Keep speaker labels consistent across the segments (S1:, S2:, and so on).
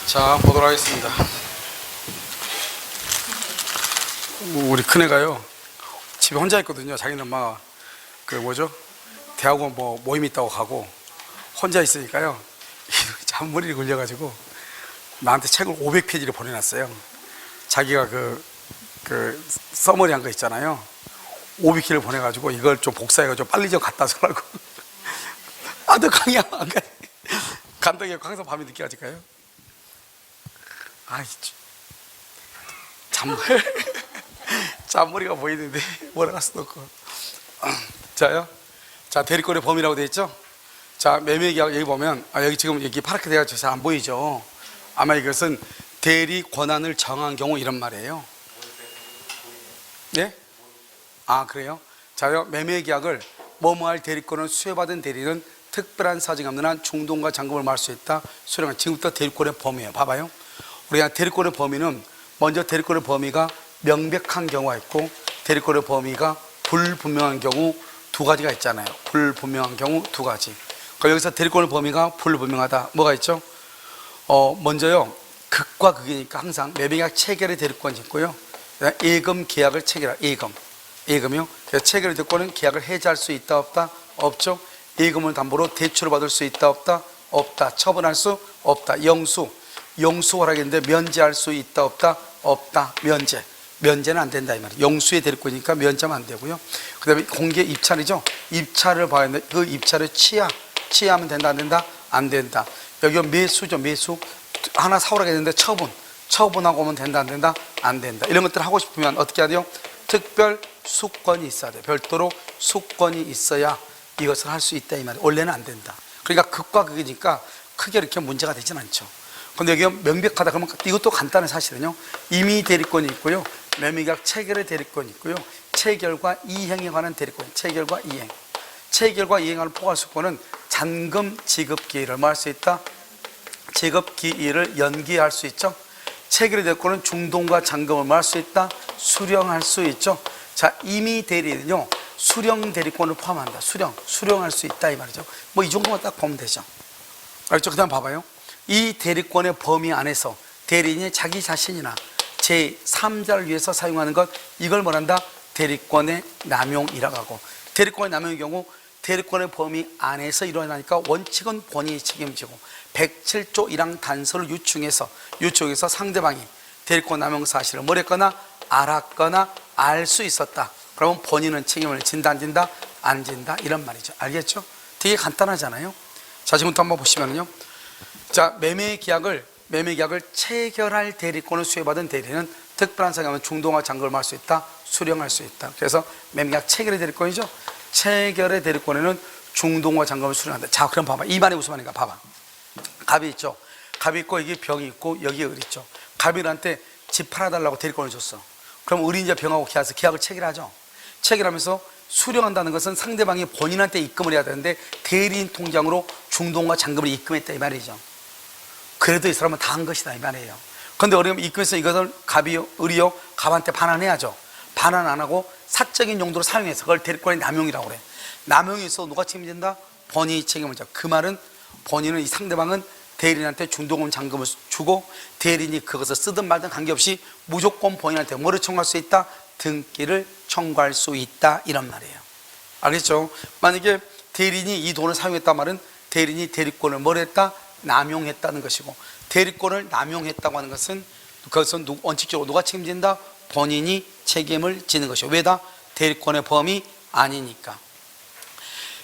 S1: 자, 보도록 하겠습니다. 우리 큰애가요, 집에 혼자 있거든요. 자기는 막 대학원 모임 있다고 가고 혼자 있으니까요, 잔머리를 굴려가지고 나한테 책을 500페이지를 보내놨어요. 자기가 써머리 한 거 있잖아요. 500페이지를 보내가지고 이걸 좀 복사해가지고 빨리 좀 갖다 주라고. 너 강의 안 가. 간다고 항상 밤에 늦게 가질까요? 잔머리가 보이는데 뭐라 할 수도 없고. 자요. 자, 대리권의 범위라고 되어 있죠? 자, 매매계약 여기 보면, 여기 지금 여기 파랗게 돼가지고 잘 안 보이죠? 아마 이것은 대리 권한을 정한 경우 이런 말이에요. 네? 그래요? 자요. 매매계약을 뭐뭐할 대리권을 수여받은 대리는 특별한 사정이 없는 한 중동과 잔금을 말할 수 있다. 수령한 지금부터 대리권의 범위예요. 봐봐요. 우리가 대리권의 범위는 먼저 대리권의 범위가 명백한 경우가 있고 대리권의 범위가 불분명한 경우 두 가지가 있잖아요. 불분명한 경우 두 가지. 그러니까 여기서 대리권의 범위가 불분명하다. 뭐가 있죠? 먼저요, 극과 극이니까 항상 매매계약 체결의 대리권이 있고요. 예금 계약을 체결할 예금이요. 그래서 체결의 대리권은 계약을 해지할 수 있다 없다? 없죠. 예금을 담보로 대출을 받을 수 있다 없다? 없다. 처분할 수 없다. 영수 허락인데 면제할 수 있다 없다? 없다. 면제는 안 된다 이 말이에요. 영수의 대리권이니까 면제하면 안 되고요. 그 다음에 공개 입찰이죠. 입찰을 봐야 되는데 그 입찰을 취하면 된다 안 된다? 안 된다. 여기 매수죠. 매수 하나 사오라고 했는데 처분하고 오면 된다 안 된다? 안 된다. 이런 것들을 하고 싶으면 어떻게 해야 돼요? 특별 수권이 있어야 돼요. 별도로 수권이 있어야 이것을 할 수 있다 이 말이에요. 원래는 안 된다. 그러니까 극과 극이니까 크게 이렇게 문제가 되진 않죠. 근데 여기가 명백하다 그러면 이것도 간단한 사실은요, 임의 대리권이 있고요, 매매계약 체결의 대리권이 있고요, 체결과 이행에 관한 대리권, 체결과 이행을 포괄 수권은 잔금 지급 기일을 뭐 할 수 있다? 지급 기일을 연기할 수 있죠. 체결의 대리권은 중동과 잔금을 뭐 할 수 있다? 수령할 수 있죠. 자, 임의 대리는요, 수령 대리권을 포함한다. 수령할 수 있다 이 말이죠. 뭐 이 정도만 딱 보면 되죠. 알겠죠? 그 다음 봐봐요. 이 대리권의 범위 안에서 대리인이 자기 자신이나 제3자를 위해서 사용하는 것, 이걸 뭐란다? 대리권의 남용이라고 하고, 대리권의 남용의 경우 대리권의 범위 안에서 일어나니까 원칙은 본인이 책임지고 107조 1항 단서를 유충해서 상대방이 대리권 남용 사실을 뭐랬거나 알았거나 알 수 있었다. 그러면 본인은 책임을 진다 안 진다? 안 진다 이런 말이죠. 알겠죠? 되게 간단하잖아요. 자, 지금부터 한번 보시면요. 자, 매매계약을 체결할 대리권을 수여받은 대리는 특별한 사정하면 중동화 잔금을 할 수 있다, 수령할 수 있다. 그래서 매매계약 체결의 대리권이죠. 체결의 대리권에는 중동화 잔금을 수령한다. 자, 그럼 봐봐. 입안에 무슨 말인가 봐봐. 갑이 있죠. 갑이 있고 여기 병이 있고 여기 을 있죠. 갑이한테 집 팔아달라고 대리권을 줬어. 그럼 을이 이제 병하고 계약을 체결하죠. 체결하면서 수령한다는 것은 상대방이 본인한테 입금을 해야 되는데 대리인 통장으로 중동과 잔금을 입금했다 이 말이죠. 그래도 이 사람은 다 한 것이다 이 말이에요. 그런데 어려우면 입금해서 이것을 을이요 갑한테 반환해야죠. 반환 안 하고 사적인 용도로 사용해서 그걸 대리권의 남용이라고 그래. 남용이 있어 누가 책임진다? 본인이 책임을 져. 그 말은 본인은, 이 상대방은 대리인한테 중동원 잔금을 주고 대리인이 그것을 쓰든 말든 관계없이 무조건 본인한테 뭐를 청구할 수 있다? 등기를 청구할 수 있다 이런 말이에요. 알겠죠? 만약에 대리인이 이 돈을 사용했단 말은 대리인이 대리권을 뭘 했다? 남용했다는 것이고, 대리권을 남용했다고 하는 것은 그것은 원칙적으로 누가 책임진다? 본인이 책임을 지는 것이요. 왜다? 대리권의 범위 아니니까.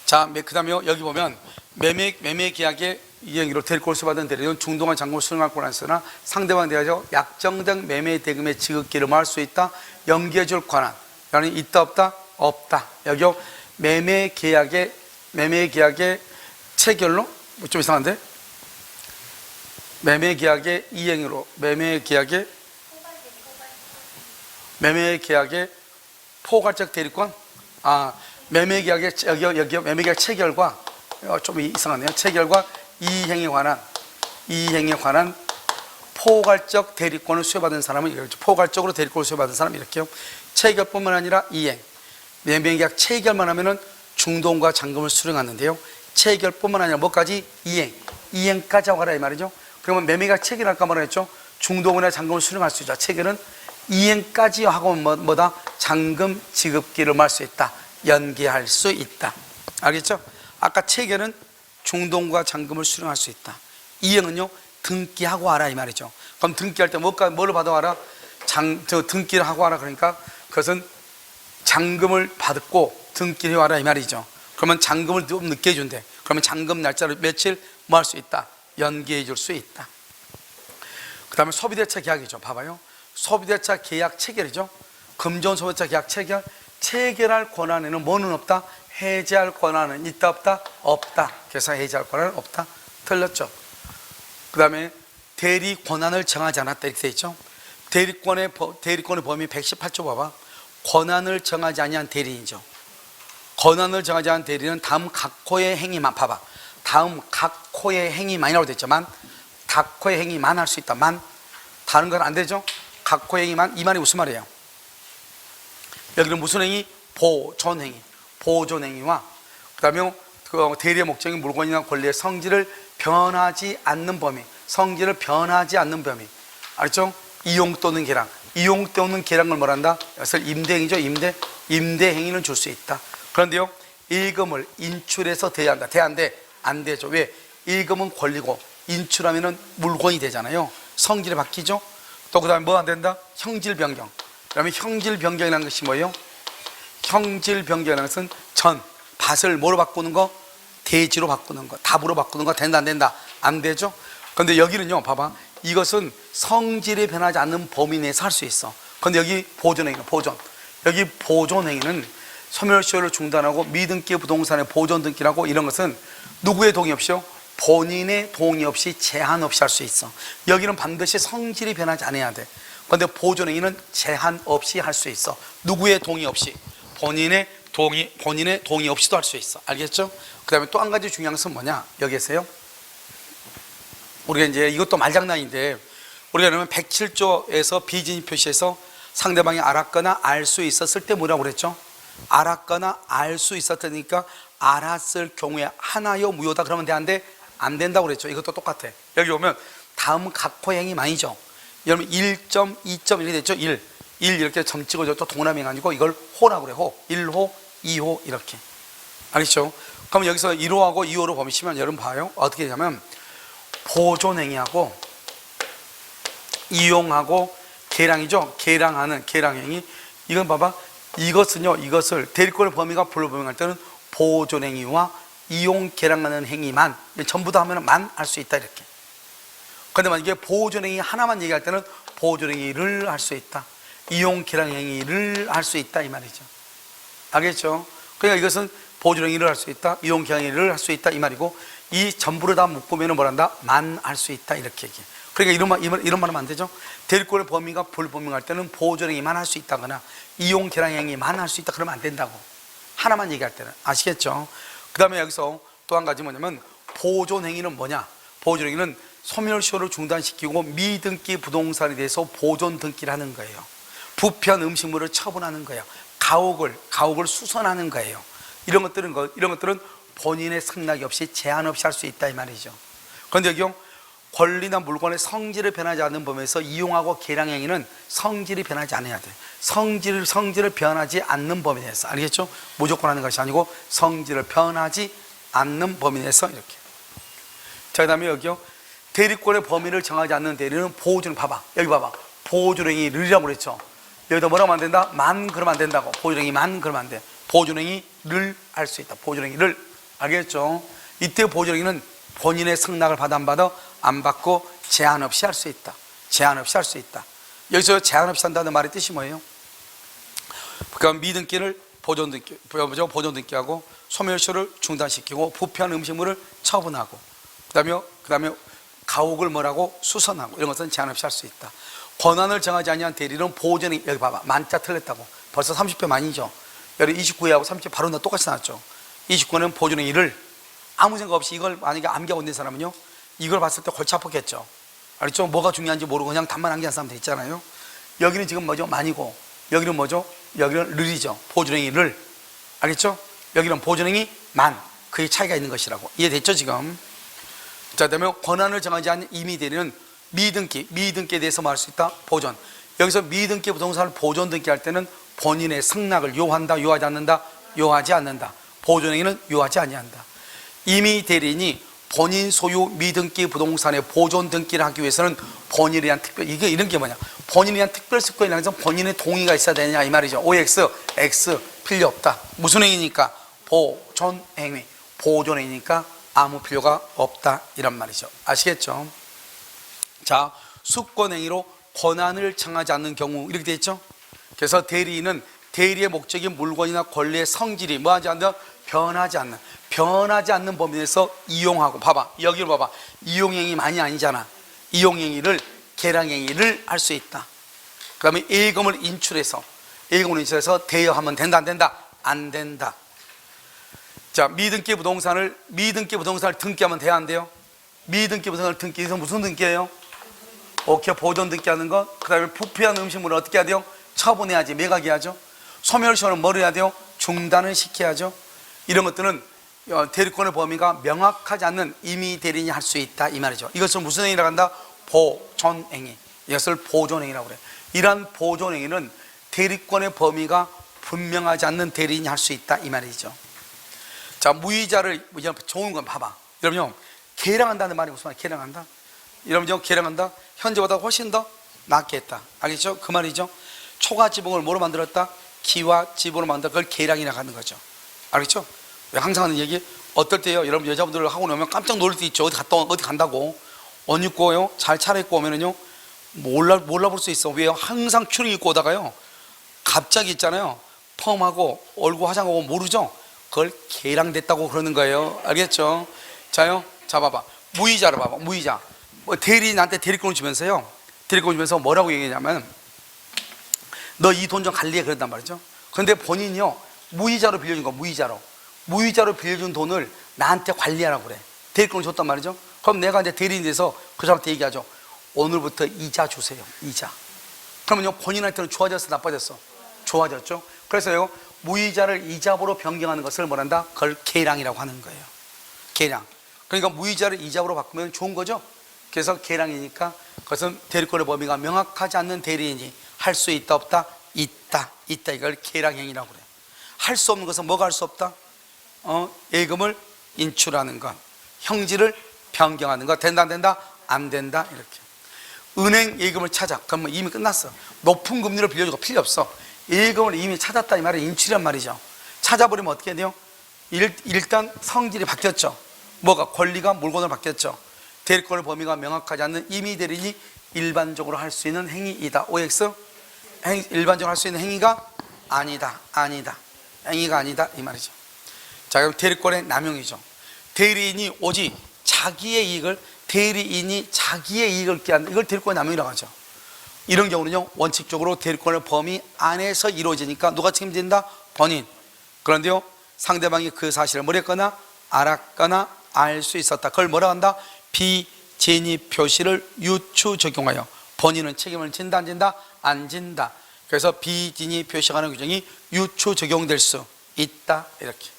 S1: 자, 그 다음에 여기 보면 매매계약의 이행으로 대리권을 수받은 대리는 중동한 잔금을 수령할 권한이 있으나 상대방에 대하여 약정된 매매대금의 지급기를 할 수 있다, 연기해줄 권한, yani 있다 없다? 없다. 여기요 매매계약의 체결로 좀 이상한데? 매매계약의 이행으로 매매계약의 포괄적 대리권, 매매계약의 여기 매매계약 체결과 좀 이상하네요. 체결과 이행에 관한 포괄적 대리권을 수여받은 사람은 이거죠. 포괄적으로 대리권을 수여받은 사람 이렇게요. 체결뿐만 아니라 이행. 매매계약 체결만 하면은 중도금과 잔금을 수령하는데요. 체결뿐만 아니라 뭐까지? 이행까지 하고 가라 이 말이죠. 그러면 매매계약 체결할까 말을 했죠. 중도금이나 잔금을 수령할 수 있죠. 체결은 이행까지 하고 뭐다? 잔금 지급기를 말 수 있다. 연기할 수 있다. 알겠죠? 아까 체결은 중도금과 잔금을 수령할 수 있다. 이행은요, 등기하고 와라 이 말이죠. 그럼 등기할 때 뭐를 받아와라? 등기를 하고 와라. 그러니까 그것은 잔금을 받고 등기를 해와라 이 말이죠. 그러면 잔금을 좀 늦게 해준대. 그러면 잔금 날짜를 며칠 뭐 할 수 있다? 연기해 줄 수 있다. 그 다음에 소비대차 계약이죠. 봐봐요. 소비대차 계약 체결이죠. 금전 소비대차 계약 체결할 권한에는 뭐는 없다? 해지할 권한은 있다 없다? 없다. 그래서 해지할 권한은 없다. 틀렸죠. 그 다음에 대리 권한을 정하지 않았다 이렇게 돼 있죠. 대리권의 범위 118조 봐봐. 권한을 정하지 아니한 대리인이죠. 권한을 정하지 않은 대리는 다음 각 호의 행위만 봐봐. 다음 각 호의 행위만이라고 돼 있지만 각 호의 행위만 할 수 있다. 만 다른 건 안 되죠. 각 호의 행위만 이 말이 무슨 말이에요? 여기는 무슨 행위? 보존행위. 보존행위와 그 다음에 대리의 목적인 물건이나 권리의 성질을 변하지 않는 범위. 성질을 변하지 않는 범위. 알죠? 이용 또는 계량. 이용 또는 계량을 뭐란다? 이것을 임대행위죠. 임대행위는 줄 수 있다. 그런데요, 일금을 인출해서 대한다. 대한데 안 되죠. 왜? 일금은 권리고 인출하면은 물건이 되잖아요. 성질이 바뀌죠. 또 그 다음에 뭐 안 된다? 형질 변경. 그다음에 형질 변경이라는 것이 뭐예요? 형질 변경이라는 것은 밭을 뭐로 바꾸는 거? 대지로 바꾸는 거, 답으로 바꾸는 거. 된다 안 된다? 안 되죠. 그런데 여기는요, 봐봐. 이것은 성질이 변하지 않는 범위 내에서 할 수 있어. 그런데 여기 보존행위는 여기 보존행위는 소멸시효를 중단하고 미등기 부동산의 보존 등기라고 이런 것은 누구의 동의 없이요? 본인의 동의 없이 제한 없이 할 수 있어. 여기는 반드시 성질이 변하지 않아야 돼. 그런데 보존행위는 제한 없이 할 수 있어. 누구의 동의 없이? 본인의 동의 없이도 할 수 있어. 알겠죠? 그 다음에 또 한 가지 중요한 것은 뭐냐? 여기에서요. 우리가 이제 이것도 말장난인데 우리가 그러면 107조에서 비진입 표시에서 상대방이 알았거나 알 수 있었을 때 뭐라고 그랬죠? 알았거나 알 수 있었다니까 알았을 경우에 하나요 무효다 그러면 되는데 안 된다고 그랬죠. 이것도 똑같아. 여기 오면 다음 각호 행위만이죠. 여러분 1점, 2점 이렇게 됐죠. 1 이렇게 점 찍어줘. 또 동남이 아니고 이걸 호라고 그래. 호. 1호, 2호 이렇게. 알겠죠? 그럼 여기서 1호하고 2호로 범위치면 여러분 봐요. 어떻게 되냐면 보존행위하고 이용하고 계량이죠. 계량행위. 이건 봐봐. 이것을 대리권의 범위가 불분명할 때는 보존행위와 이용 계량하는 행위만 전부 다 하면 만 할 수 있다 이렇게. 그런데 만약에 보존행위 하나만 얘기할 때는 보존행위를 할 수 있다. 이용 계량행위를 할 수 있다 이 말이죠. 알겠죠? 그러니까 이것은 보존행위를 할 수 있다. 이용 계량행위를 할 수 있다 이 말이고 이 전부를 다 묶으면 뭐란다? 만 할 수 있다 이렇게 얘기해. 그러니까 이런 말 하면 안 되죠. 대리권의 범위가 불분명할 때는 보존행위만 할 수 있다거나 이용 계량행위만 할 수 있다 그러면 안 된다고. 하나만 얘기할 때는. 아시겠죠? 그 다음에 여기서 또 한 가지 뭐냐면 보존행위는 뭐냐? 보존행위는 소멸시효를 중단시키고 미등기 부동산에 대해서 보존 등기를 하는 거예요. 부패한 음식물을 처분하는 거예요. 가옥을 수선하는 거예요. 이런 것들은 본인의 승낙이 없이 제한 없이 할 수 있다 이 말이죠. 그런데 여기요, 권리나 물건의 성질을 변하지 않는 범위에서 이용하고 계량행위는 성질이 변하지 않아야 돼. 성질을 변하지 않는 범위 내에서. 알겠죠? 무조건 하는 것이 아니고 성질을 변하지 않는 범위 내에서 이렇게. 자, 그 다음에 여기요, 대리권의 범위를 정하지 않는 대리는 보존. 봐봐. 여기 봐봐. 보존행위를이라고 그랬죠. 여기다 뭐라고 하면 안 된다? 만 그러면 안 된다고. 보존행위만 그러면 안 돼. 보존행위를 할 수 있다. 보존행위를. 알겠죠? 이때 보존행위는 본인의 승낙을 받아 안 받고 제한 없이 할 수 있다. 제한 없이 할 수 있다. 여기서 제한 없이 한다는 말의 뜻이 뭐예요? 그러니까 미등기를 보존 등기하고 소멸시효를 중단시키고 부패한 음식물을 처분하고 그다음에 가옥을 뭐라고 수선하고 이런 것은 제한 없이 할 수 있다. 권한을 정하지 아니한 대리는 보존이 여기 봐봐. 만자 틀렸다고. 벌써 30배 만이죠. 여기 29회하고 30배 바로 똑같이 나왔죠. 29는 보존행위를 아무 생각 없이 이걸 만약에 암기하고 있는 사람은요, 이걸 봤을 때 골치 아팠겠죠. 알겠죠? 뭐가 중요한지 모르고 그냥 답만 암기한 사람들 있잖아요. 여기는 지금 뭐죠? 만이고, 여기는 뭐죠? 여기는 르이죠. 보존행위 를. 알겠죠? 여기는 보존행위 만. 그의 차이가 있는 것이라고. 이해됐죠 지금? 자, 그다음에 권한을 정하지 않는 임의 대리는 미등기에 대해서 말할 수 있다. 보존. 여기서 미등기 부동산을 보존 등기할 때는 본인의 승낙을 요한다, 요하지 않는다, 요하지 않는다. 보존행위는 요하지 아니한다. 임의 대리인이 본인 소유 미등기 부동산의 보존 등기를 하기 위해서는 본인에 대한 이게 이런 게 뭐냐? 본인에 대한 특별 특권이라는 것은 본인의 동의가 있어야 되느냐 이 말이죠. OX, X 필요 없다. 무슨 행위니까? 보존행위. 보존행위니까 아무 필요가 없다 이란 말이죠. 아시겠죠? 자, 수권행위로 권한을 정하지 않는 경우 이렇게 돼 있죠. 그래서 대리인은 대리의 목적인 물건이나 권리의 성질이 뭐하지 않는, 변하지 않는 범위 내에서 이용하고, 봐봐 여기를 봐봐, 이용행위 많이 아니잖아. 이용행위를, 계량행위를 할 수 있다. 그 다음에 예금을 인출해서 대여하면 된다 안 된다? 안 된다. 자, 미등기 부동산을 등기하면 돼야 안 돼요? 미등기 부동산을 등기해서 무슨 등기예요? 오케이, 보존 등기하는 거. 그 다음에 부패한 음식물을 어떻게 해야 돼요? 처분해야지. 매각해야죠. 소멸시효는 뭘 해야 돼요? 중단을 시켜야죠. 이런 것들은 대리권의 범위가 명확하지 않는 임의 대리인이 할 수 있다 이 말이죠. 이것을 무슨 행위라고 한다? 보존행위. 이것을 보존행위라고 그래. 이러한 보존행위는 대리권의 범위가 분명하지 않는 대리인이 할 수 있다 이 말이죠. 자, 무이자를 좋은 건 봐봐. 여러분요, 계량한다는 말이 무슨 말이야? 계량한다. 여러분요, 계량한다. 현재보다 훨씬 더 낫게 했다. 알겠죠? 그 말이죠. 초과 지붕을 뭐로 만들었다? 기와 지붕으로 만들어. 그걸 계량이라고 하는 거죠. 알겠죠? 항상 하는 얘기. 어떨 때요, 여러분 여자분들 하고 나면 깜짝 놀랄 때 있죠. 어디 간다고 옷 입고요, 잘 차려입고 오면은요, 몰라볼 수 있어. 왜요? 항상 추리 입고 오다가요, 갑자기 있잖아요, 펌하고 얼굴 화장하고 모르죠? 그걸 계량됐다고 그러는 거예요. 알겠죠? 자요, 자 봐봐. 무이자를 봐봐. 무이자. 대리인한테 대리권을 주면서요, 대리권을 주면서 뭐라고 얘기하냐면, 너 이 돈 좀 관리해 그런단 말이죠. 그런데 본인이요, 무이자로 빌려준 거, 무이자로 빌려준 돈을 나한테 관리하라고 그래. 대리권을 줬단 말이죠. 그럼 내가 이제 대리인이 돼서 그 사람한테 얘기하죠. 오늘부터 이자 주세요. 이자. 그러면요, 본인한테는 좋아졌어, 나빠졌어? 좋아졌죠. 그래서요, 무이자를 이자로 변경하는 것을 뭐란다? 그걸 계량이라고 하는 거예요. 계량. 그러니까 무이자를 이자로 바꾸면 좋은 거죠. 그래서 계량이니까 그것은 대리권의 범위가 명확하지 않는 대리인이 할 수 있다 없다? 있다. 이걸 계량행위라고 그래요. 할 수 없는 것은 뭐가 할 수 없다? 예금을 인출하는 것, 형질을 변경하는 것. 된다 안 된다? 안 된다. 이렇게. 은행 예금을 찾아. 그러면 이미 끝났어. 높은 금리를 빌려주고 필요 없어. 예금을 이미 찾았다 이 말은 인출이란 말이죠. 찾아버리면 어떻게 돼요? 일단 성질이 바뀌었죠. 뭐가? 권리가 물건으로 바뀌었죠. 대리권의 범위가 명확하지 않는 임의 대리인이 일반적으로 할 수 있는 행위이다. OX? 일반적으로 할 수 있는 행위가 아니다. 행위가 아니다 이 말이죠. 자, 그럼 대리권의 남용이죠. 대리인이 오직 자기의 이익을 꾀한다. 이걸 대리권의 남용이라고 하죠. 이런 경우는요, 원칙적으로 대리권의 범위 안에서 이루어지니까 누가 책임진다? 본인. 그런데요, 상대방이 그 사실을 뭐랬거나 알았거나 알 수 있었다. 그걸 뭐라고 한다? 비진입 표시를 유추 적용하여 본인은 책임을 진다 안 진다? 안 진다. 그래서 비진입 표시가 하는 규정이 유추 적용될 수 있다 이렇게.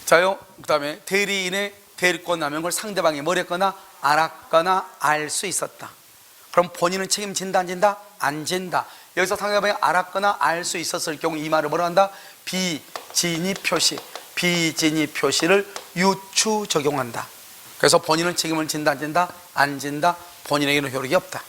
S1: 자요, 그 다음에 대리인의 대리권 남용을 상대방이 뭐랬거나 알았거나 알 수 있었다. 그럼 본인은 책임진다 안 진다? 안 진다. 여기서 상대방이 알았거나 알 수 있었을 경우 이 말을 뭐라 한다? 비진입 표시를 유추 적용한다. 그래서 본인은 책임을 진다 안 진다? 안 진다. 본인에게는 효력이 없다.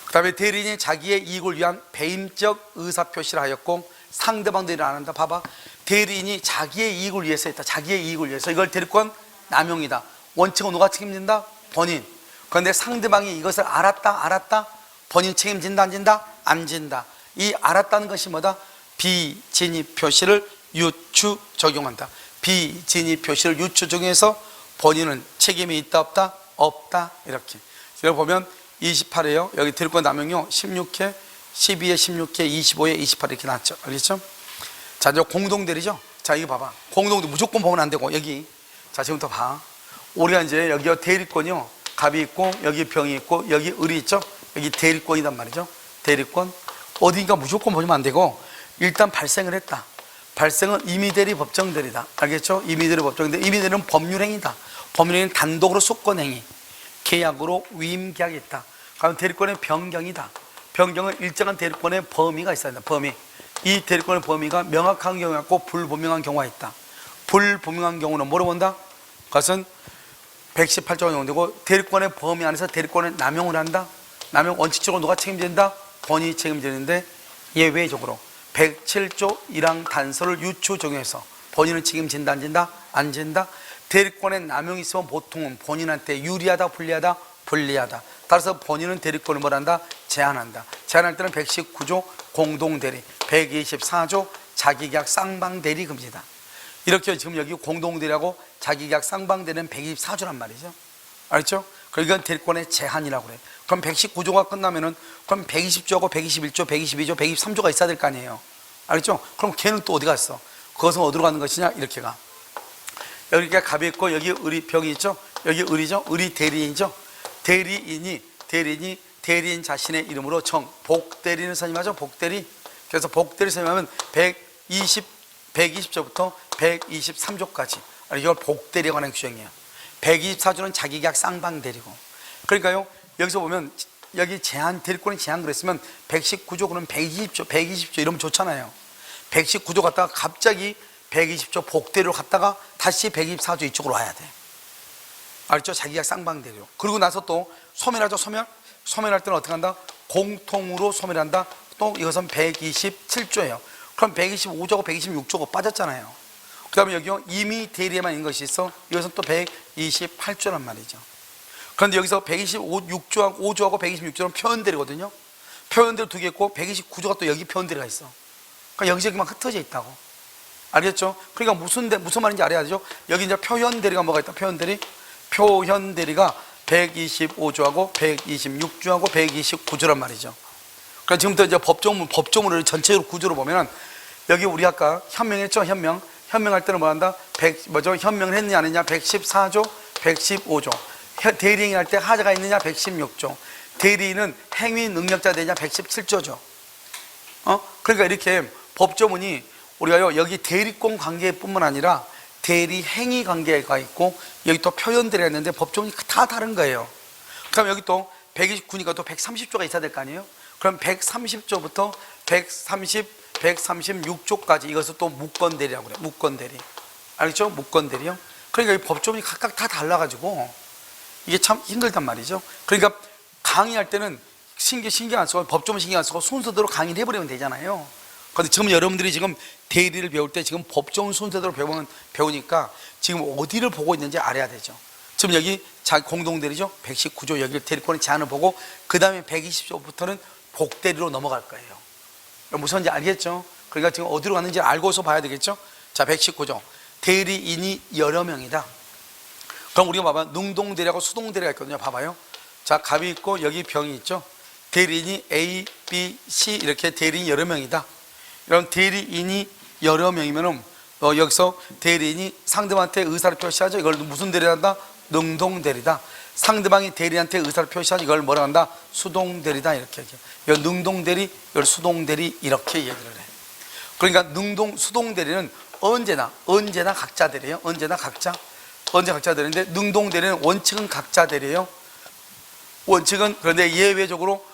S1: 그 다음에 대리인이 자기의 이익을 위한 배임적 의사표시를 하였고 상대방도 일 안 한다. 봐봐, 대리인이 자기의 이익을 위해서 했다. 자기의 이익을 위해서. 이걸 대리권 남용이다. 원칙은 누가 책임진다? 본인. 그런데 상대방이 이것을 알았다? 본인 책임진다 안 진다? 안 진다. 이 알았다는 것이 뭐다? 비진입 표시를 유추 적용한다. 비진입 표시를 유추 적용해서 본인은 책임이 있다 없다? 없다. 이렇게. 여기 보면 28회요. 여기 대리권 남용요. 16회, 12회, 16회, 25회, 28회 이렇게 나왔죠. 알겠죠? 자, 이제 공동대리죠. 자, 이거 봐봐. 공동대 무조건 보면 안 되고, 여기. 자, 지금부터 봐. 우리가 이제 여기가 대리권이요. 갑이 있고, 여기 병이 있고, 여기 을이 있죠? 여기 대리권이단 말이죠. 대리권. 어딘가 무조건 보면 안 되고, 일단 발생을 했다. 발생은 임의대리 법정대리다. 알겠죠? 임의대리 법정대리. 임의대리는 법률행위다. 법률행위는 단독으로 수권행위. 계약으로 위임계약이 있다. 그럼 대리권의 변경이다. 변경은 일정한 대리권의 범위가 있어야 된다. 범위. 이 대리권의 범위가 명확한 경우가 있고 불분명한 경우가 있다. 불분명한 경우는 뭐로 본다? 그것은 118조가 적용되고 대리권의 범위 안에서 대리권을 남용을 한다. 남용 원칙적으로 누가 책임진다? 본인이 책임지는데 예외적으로 107조 1항 단서를 유추 적용해서 본인은 책임진다 안 진다? 안 진다? 대리권의 남용이 있으면 보통은 본인한테 유리하다 불리하다? 불리하다. 따라서 본인은 대리권을 뭘한다? 제한한다. 제한할 때는 119조 공동대리, 124조 자기계약 쌍방대리 금지다. 이렇게 지금 여기 공동대리하고 자기계약 쌍방대리는 124조란 말이죠. 알죠? 그러니까 대리권의 제한이라고 그래. 그럼 119조가 끝나면은 그럼 120조하고 121조, 122조, 123조가 있어야 될 거 아니에요. 알겠죠? 그럼 걔는 또 어디 갔어? 그것은 어디로 가는 것이냐? 이렇게 가. 여기가 갑이 있고 여기 을이 병이 있죠? 여기 을이죠? 을이 대리인이죠? 대리인 자신의 이름으로 복대리는 선임하죠? 복대리. 그래서 복대리 선임하면 120조부터 123조까지. 이걸 복대리에 관한 규정이에요. 124조는 자기계약 쌍방대리고. 그러니까요, 여기서 보면 여기 제한, 대리권이 제한 그랬으면 119조 그러면 120조 이러면 좋잖아요. 119조 갔다가 갑자기 120조 복대리로 갔다가 다시 124조 이쪽으로 와야 돼. 알죠? 자기계약 쌍방대리로. 그리고 나서 또 소멸하죠. 소멸할 때는 어떻게 한다? 공통으로 소멸한다. 또 이것은 127조예요. 그럼 125조고 126조고 빠졌잖아요. 그 다음에 여기 이미 대리에만 있는 것이 있어. 이것은 또 128조란 말이죠. 그런데 여기서 125조하고 126조는 표현대리거든요. 표현대리 두 개 있고 129조가 또 여기 표현대리가 있어. 그러니까 여기저기만 흩어져 있다고. 알겠죠? 그러니까 무슨 말인지 알아야 되죠? 여기 이제 표현대리가 뭐가 있다? 표현대리가 125조하고 126조하고 129조란 말이죠. 그러니까 지금부터 이제 법조문을 전체적으로 구조로 보면은 여기 우리 아까 현명했죠? 현명할 때는 뭐 한다? 현명을 했느냐 안 했느냐? 114조, 115조. 대리인이 할 때 하자가 있느냐? 116조. 대리인은 행위 능력자 되냐? 117조죠. 그러니까 이렇게 법조문이 우리가요, 여기 대리권 관계뿐만 아니라 대리 행위 관계가 있고 여기 또 표현대리가 있는데 법조문이 다 다른 거예요. 그럼 여기 또 129니까 또 130조가 있어야 될 거 아니에요? 그럼 130조부터 136조까지 이것을 또 무권대리라고 그래요. 무권대리. 알겠죠? 무권대리요. 그러니까 이 법조문이 각각 다 달라가지고 이게 참 힘들단 말이죠. 그러니까 강의할 때는 신경 안 쓰고 법조문 신경 안 쓰고 순서대로 강의를 해버리면 되잖아요. 그런데 지금 여러분들이 지금 대리를 배울 때 지금 법조문 순서대로 배우니까 지금 어디를 보고 있는지 알아야 되죠. 지금 여기 공동대리죠. 119조 여기 대리권의 제한을 보고 그 다음에 120조부터는 복대리로 넘어갈 거예요. 무슨 말인지 알겠죠? 그러니까 지금 어디로 갔는지 알고서 봐야 되겠죠? 자, 119조 대리인이 여러 명이다. 그럼 우리가 봐봐. 능동대리하고 수동대리가 있거든요. 봐봐요. 자, 갑이 있고 여기 병이 있죠. 대리인이 A, B, C 이렇게 대리인이 여러 명이다. 이런 대리인이 여러 명이면은 여기서 대리인이 상대방한테 의사를 표시하죠. 이걸 무슨 대리한다? 능동대리다. 상대방이 대리한테 의사를 표시하죠. 이걸 뭐라 한다? 수동대리다. 이렇게 얘기해요. 이걸 능동대리, 이걸 수동대리 이렇게 얘기를 해. 그러니까 수동대리는 언제나 각자 대리예요. 언제나 각자 대리인데 능동대리는 원칙은 각자 대리예요. 원칙은 그런데 예외적으로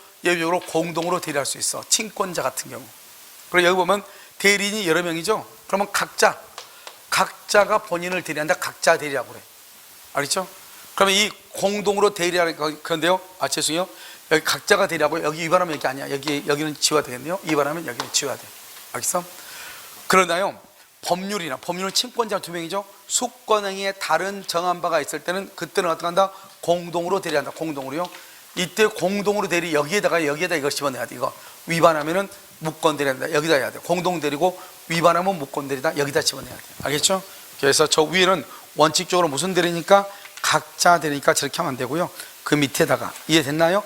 S1: 공동으로 대리할 수 있어. 친권자 같은 경우. 그리고 여기 보면 대리인이 여러 명이죠. 그러면 각자가 본인을 대리한다. 각자 대리라고 그래. 알겠죠? 그러면 이 공동으로 대리하는 건데요. 죄송해요. 여기 각자가 대리하고 여기 위반하면 여기 아니야. 여기는 지워야 되겠네요. 위반하면 여기는 지워야 돼. 알겠어? 그러나요. 법률은 친권자 두 명이죠. 수권행위에 다른 정한 바가 있을 때는 그때는 어떻게 한다? 공동으로 대리한다. 공동으로요. 이때 공동으로 대리 여기에다가 이거 집어내야 돼. 이거 위반하면은 무권 대리한다. 여기다 해야 돼. 공동 대리고 위반하면 무권 대리다. 여기다 집어내야 돼. 알겠죠? 그래서 저 위에는 원칙적으로 무슨 대리니까 각자 대리니까 저렇게 하면 안 되고요. 그 밑에다가 이해됐나요?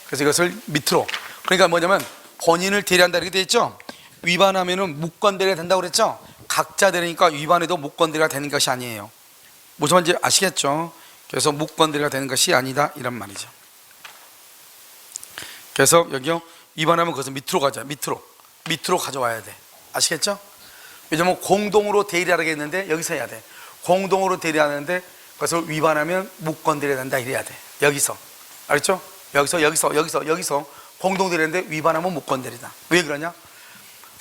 S1: 그래서 이것을 밑으로. 그러니까 뭐냐면 본인을 대리한다 이렇게 돼 있죠. 위반하면은 무권 대리가 된다고 그랬죠. 각자 되니까 위반해도 묵건대리가 되는 것이 아니에요. 무슨 말인지 아시겠죠? 그래서 묵건대리가 되는 것이 아니다 이런 말이죠. 그래서 여기요, 위반하면 그것을 밑으로 가자. 밑으로 가져와야 돼. 아시겠죠? 왜냐면 공동으로 대리하게 했는데 여기서 해야 돼. 공동으로 대리하는데 그것을 위반하면 묵건대리가 된다 이래야 돼. 여기서. 알겠죠? 여기서 공동 대리하는데 위반하면 묵건대리다. 왜 그러냐?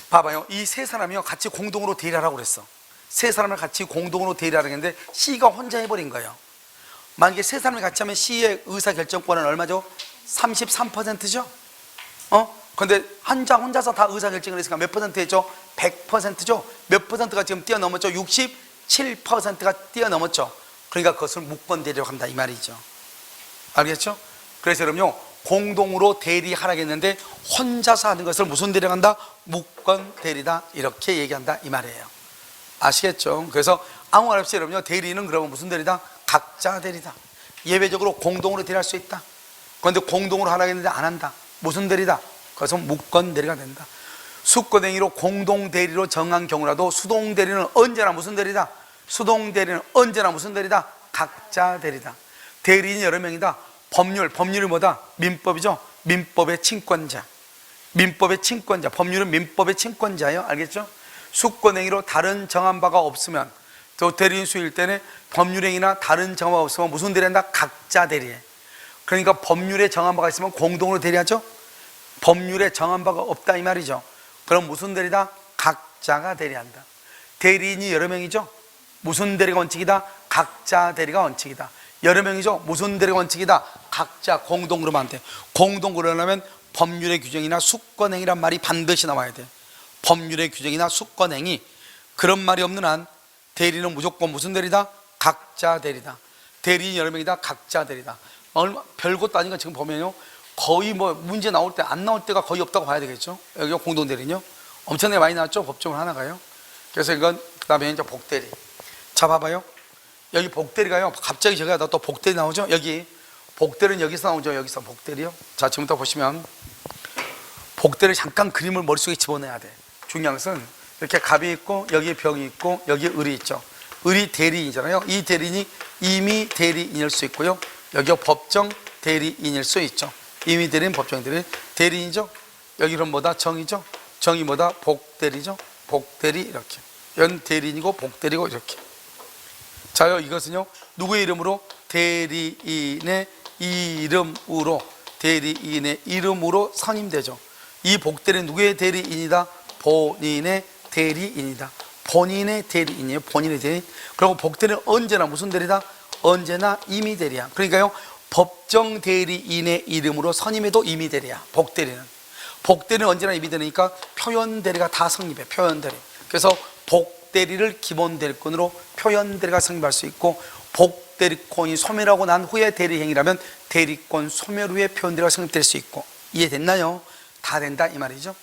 S1: 봐봐요. 이 세 사람이요, 같이 공동으로 대리하라고 그랬어. 세 사람을 같이 공동으로 대리하라고 했는데 C가 혼자 해버린 거예요. 만약에 세 사람이 같이 하면 C의 의사결정권은 얼마죠? 33%죠? 근데 혼자서 다 의사결정을 했으니까 몇 퍼센트였죠? 100%죠? 몇 퍼센트가 지금 뛰어넘었죠? 67%가 뛰어넘었죠? 그러니까 그것을 묵건대리라고 한다 이 말이죠. 알겠죠? 그래서 여러분요, 공동으로 대리하라고 했는데 혼자서 하는 것을 무슨 대리라고 한다? 묵건대리다 이렇게 얘기한다 이 말이에요. 아시겠죠? 그래서 아무 말 없이 여러분요, 대리는 그러면 무슨 대리다? 각자 대리다. 예외적으로 공동으로 대리할 수 있다. 그런데 공동으로 하라고 했는데 안 한다. 무슨 대리다? 그것은 묵건대리가 된다. 수권행위로 공동대리로 정한 경우라도 수동대리는 언제나 무슨 대리다? 수동대리는 언제나 무슨 대리다? 각자 대리다. 대리인이 여러 명이다. 법률이 뭐다? 민법이죠. 민법의 친권자. 법률은 민법의 친권자예요. 알겠죠? 수권행위로 다른 정한 바가 없으면, 또 대리인 수일 때는 법률행위나 다른 정한 바가 없으면 무슨 대리한다? 각자 대리해. 그러니까 법률에 정한 바가 있으면 공동으로 대리하죠. 법률에 정한 바가 없다 이 말이죠. 그럼 무슨 대리다? 각자가 대리한다. 대리인이 여러 명이죠. 무슨 대리가 원칙이다? 각자 대리가 원칙이다. 여러 명이죠. 무슨 대리가 원칙이다? 각자 공동으로만 안 돼. 공동으로 하려면 법률의 규정이나 수권행위란 말이 반드시 나와야 돼. 법률의 규정이나 수권행위, 그런 말이 없는 한 대리는 무조건 무슨 대리다? 각자 대리다. 대리인 여러 명이다. 각자 대리다. 별것도 아닌 거 지금 보면요, 거의 뭐 문제 나올 때 안 나올 때가 거의 없다고 봐야 되겠죠. 여기 공동 대리는요, 엄청나게 많이 나왔죠. 법조문 하나가요. 그래서 이건 그 다음에 이제 복대리. 자, 봐봐요. 여기 복대리가요, 갑자기 제가 또 복대리 나오죠. 여기 복대리는 여기서 나오죠. 여기서 복대리요. 자, 지금부터 보시면 복대리 잠깐 그림을 머릿속에 집어넣어야 돼. 중요한 것은 이렇게 갑이 있고 여기에 벽이 있고 여기에 을이 있죠. 을이 대리인이잖아요. 이 대리인이 임의 대리인일 수 있고요, 여기가 법정 대리인일 수 있죠. 임의 대리인, 법정 대리인, 대리인이죠. 여기는 뭐다? 정이죠. 정이 뭐다? 복대리죠. 복대리 이렇게. 연 대리인이고 복대리고 이렇게. 자요, 이것은요, 누구의 이름으로? 대리인의 이름으로 선임되죠. 이 복대리는 누구의 대리인이다? 본인의 대리인이다. 본인의 대리인이에요. 본인의 대리인. 그리고 복대리는 언제나 무슨 대리다? 언제나 임의 대리야. 그러니까요, 법정 대리인의 이름으로 선임해도 임의 대리야. 복대리는 언제나 임의 대리니까 표현 대리가 다 성립해. 표현 대리. 그래서 복대리를 기본 대리권으로 표현 대리가 성립할 수 있고, 복대리권이 소멸하고 난 후에 대리행위라면 대리권 소멸 후에 표현 대리가 성립될 수 있고. 이해됐나요? 다 된다 이 말이죠.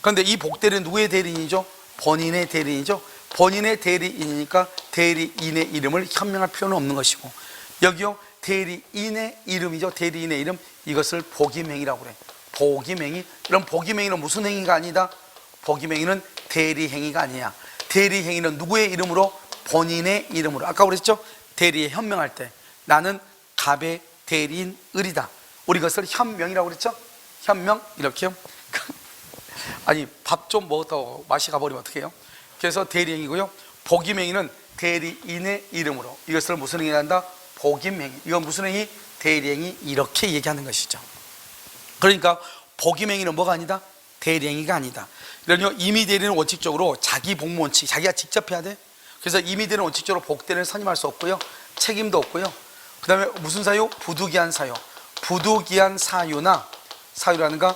S1: 그런데 이 복대리는 누구의 대리인이죠? 본인의 대리인이죠. 본인의 대리인이니까 대리인의 이름을 현명할 필요는 없는 것이고, 여기요, 대리인의 이름이죠. 대리인의 이름, 이것을 복임행위라고 그래. 복임행위. 그럼 복임행위는 무슨 행위가 아니다? 복임행위는 대리행위가 아니야. 대리행위는 누구의 이름으로? 본인의 이름으로. 아까 그랬죠? 대리에 현명할 때 나는 갑의 대리인 을이다. 우리 그것을 현명이라고 그랬죠? 현명 이렇게요. 아니, 밥 좀 먹었다고 맛이 가버리면 어떡해요? 그래서 대리행위고요, 복임행위는 대리인의 이름으로, 이것을 무슨 행위가 한다? 복임행위. 이건 무슨 행위? 대리행위. 이렇게 얘기하는 것이죠. 그러니까 복임행위는 뭐가 아니다? 대리행위가 아니다. 그러면 임의 대리는 원칙적으로 자기 복무 원칙, 자기가 직접 해야 돼. 그래서 임의 대리는 원칙적으로 복대리를 선임할 수 없고요, 책임도 없고요. 그 다음에 무슨 사유? 부득이한 사유. 부득이한 사유라는가?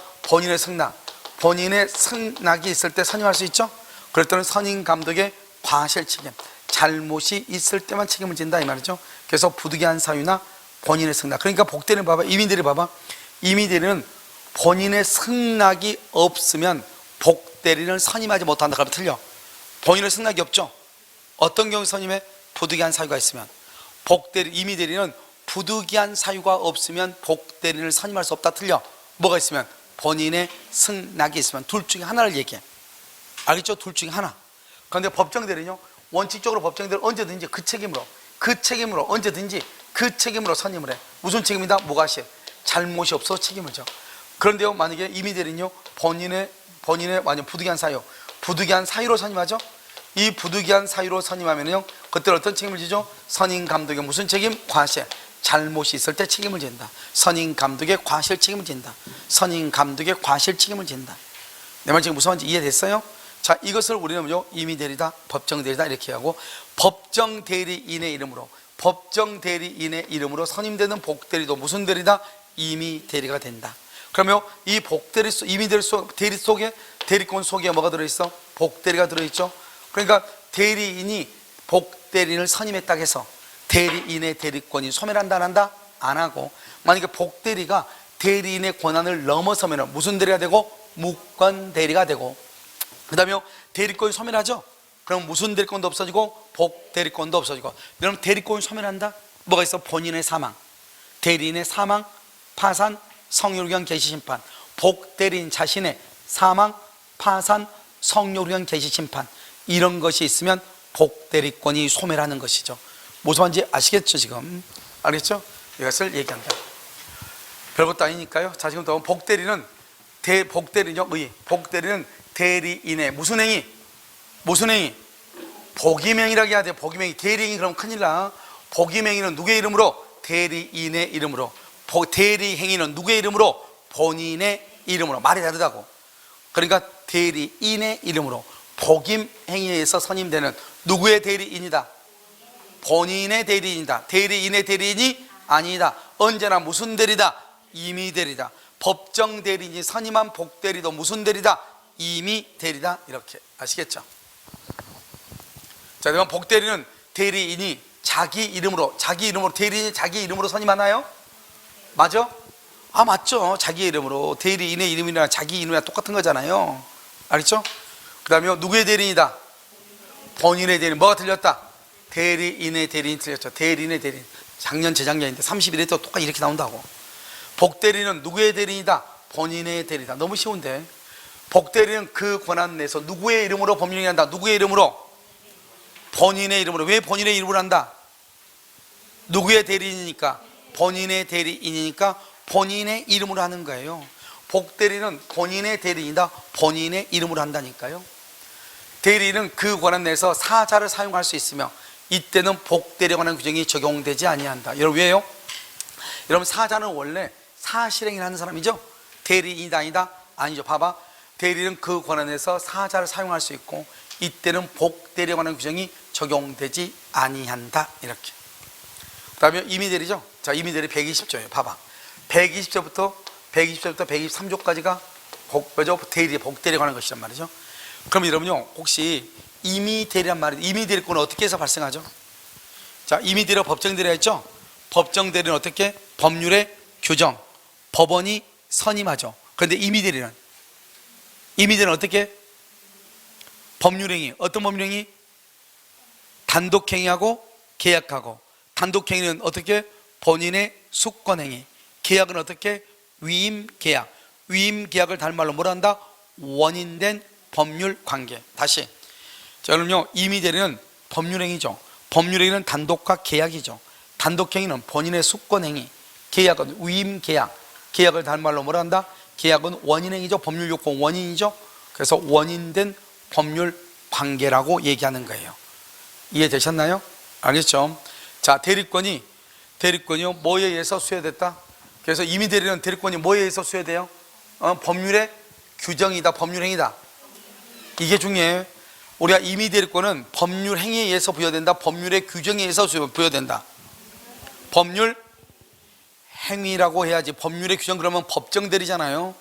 S1: 본인의 승낙이 있을 때 선임할 수 있죠. 그럴 때는 선임 감독의 과실 책임, 잘못이 있을 때만 책임을 진다 이 말이죠. 그래서 부득이한 사유나 본인의 승낙. 그러니까 복대리는 봐봐, 임의대리 봐봐. 임의대리는 본인의 승낙이 없으면 복대리를 선임하지 못한다. 그러면 틀려. 본인의 승낙이 없죠. 어떤 경우 선임해? 부득이한 사유가 있으면. 임의대리는 부득이한 사유가 없으면 복대리를 선임할 수 없다. 틀려. 뭐가 있으면? 본인의 승낙이 있으면. 둘 중에 하나를 얘기해. 알겠죠? 둘 중에 하나. 그런데 법정 대리는요, 원칙적으로 법정 대리는 언제든지 그 책임으로 언제든지 그 책임으로 선임을 해. 무슨 책임이다? 무과실. 잘못이 없어 책임을 져. 그런데요, 만약에 임의 대리는요, 본인의 완전 부득이한 사유로 선임하죠. 이 부득이한 사유로 선임하면요, 그때 어떤 책임을 지죠? 선임 감독의 무슨 책임? 과실. 잘못이 있을 때 책임을 진다. 선임 감독의 과실 책임을 진다. 선임 감독의 과실 책임을 진다. 내 말 지금 무슨 말인지 이해됐어요? 자, 이것을 우리는 뭐죠? 임의 대리다, 법정 대리다 이렇게 하고, 법정 대리인의 이름으로 선임되는 복대리도 무슨 대리다? 임의 대리가 된다. 그러면 이 복대리 임의 대리 속에 대리권 속에 뭐가 들어있어? 복대리가 들어있죠. 그러니까 대리인이 복대리인을 선임했다 해서 대리인의 대리권이 소멸한다 안 한다? 안 하고, 만약에 복대리가 대리인의 권한을 넘어서면 무슨 대리가 되고? 무권 대리가 되고, 그 다음에 대리권이 소멸하죠. 그럼 무슨 대리권도 없어지고 복대리권도 없어지고. 그럼 대리권이 소멸한다? 뭐가 있어? 본인의 사망, 대리인의 사망, 파산, 성욕의견 개시심판. 복대리인 자신의 사망, 파산, 성욕의견 개시심판, 이런 것이 있으면 복대리권이 소멸하는 것이죠. 무슨 말인지 아시겠죠? 지금 알겠죠? 이것을 얘기한다. 별것도 아니니까요. 자, 지금 또 복대리는 복대리는 대리인의 무슨 행위? 복임행위라고 해야 돼. 복임행위. 대리인이 그러면 큰일 나. 복임행위는 누구의 이름으로? 대리인의 이름으로. 대리행위는 누구의 이름으로? 본인의 이름으로. 말이 다르다고. 그러니까 대리인의 이름으로 복임행위에 의해서 선임되는 누구의 대리인이다? 본인의 대리인이다. 대리인의 대리인이 아니다. 언제나 무슨 대리다? 임의 대리다. 법정 대리인이 선임한 복대리도 무슨 대리다? 임의 대리다. 이렇게 아시겠죠? 자, 그러면 복대리는 대리인이 자기 이름으로 대리인이 자기 이름으로 선임하나요? 맞아? 아, 맞죠. 자기 이름으로. 대리인의 이름이나 자기 이름이랑 똑같은 거잖아요. 알겠죠? 그 다음에 누구의 대리인이다? 본인의 대리인. 뭐가 틀렸다? 대리인의 대리인 틀렸죠. 대리인의 대리인. 작년 재작년인데 30일에 또 똑같이 이렇게 나온다고. 복대리는 누구의 대리인이다? 본인의 대리다. 너무 쉬운데. 복대리는 그 권한 내에서 누구의 이름으로 법령이 한다? 누구의 이름으로? 본인의 이름으로. 왜 본인의 이름으로 한다? 누구의 대리인이니까? 본인의 대리인이니까 본인의 이름으로 하는 거예요. 복대리는 본인의 대리인이다. 본인의 이름으로 한다니까요. 대리인은 그 권한 내에서 사자를 사용할 수 있으며 이때는 복대리에 관한 규정이 적용되지 아니한다. 여러분, 왜요? 여러분, 사자는 원래 사실행위를 하는 사람이죠. 대리인이다 아니다? 아니죠. 봐봐. 대리인은 그 권한에서 사자를 사용할 수 있고 이때는 복대리에 관한 규정이 적용되지 아니한다. 이렇게. 그 다음에 임의대리죠. 자, 임의대리 120조예요. 봐봐. 120조부터 123조까지가 복대리에 관한 것이란 말이죠. 그럼 여러분요, 혹시 임의대리란 말이, 임의대리권은 어떻게 해서 발생하죠? 자, 임의대리와 법정대리가 있죠. 법정대리는 어떻게? 법률의 규정, 법원이 선임하죠. 그런데 임의대리는 어떻게? 법률행위. 어떤 법률행위? 단독행위하고 계약하고. 단독행위는 어떻게? 본인의 수권행위. 계약은 어떻게? 위임계약. 위임계약을 다른 말로 뭐라 한다? 원인된 법률관계. 다시. 자, 그럼요, 임의대리는 법률행위죠. 법률행위는 단독과 계약이죠. 단독행위는 본인의 수권행위. 계약은 위임계약. 계약을 다른 말로 뭐라 한다? 계약은 원인행위죠. 법률요건 원인이죠. 그래서 원인된 법률관계라고 얘기하는 거예요. 이해되셨나요? 알겠죠? 자, 대리권이요 뭐에 의해서 수여됐다? 그래서 임의대리는 대리권이 뭐에 의해서 수여돼요? 법률의 규정이다, 법률행위다. 이게 중요해요. 우리가 임의대리권은 법률행위에 의해서 부여된다, 법률의 규정에 의해서 부여된다. 법률행위라고 해야지. 법률의 규정 그러면 법정대리잖아요.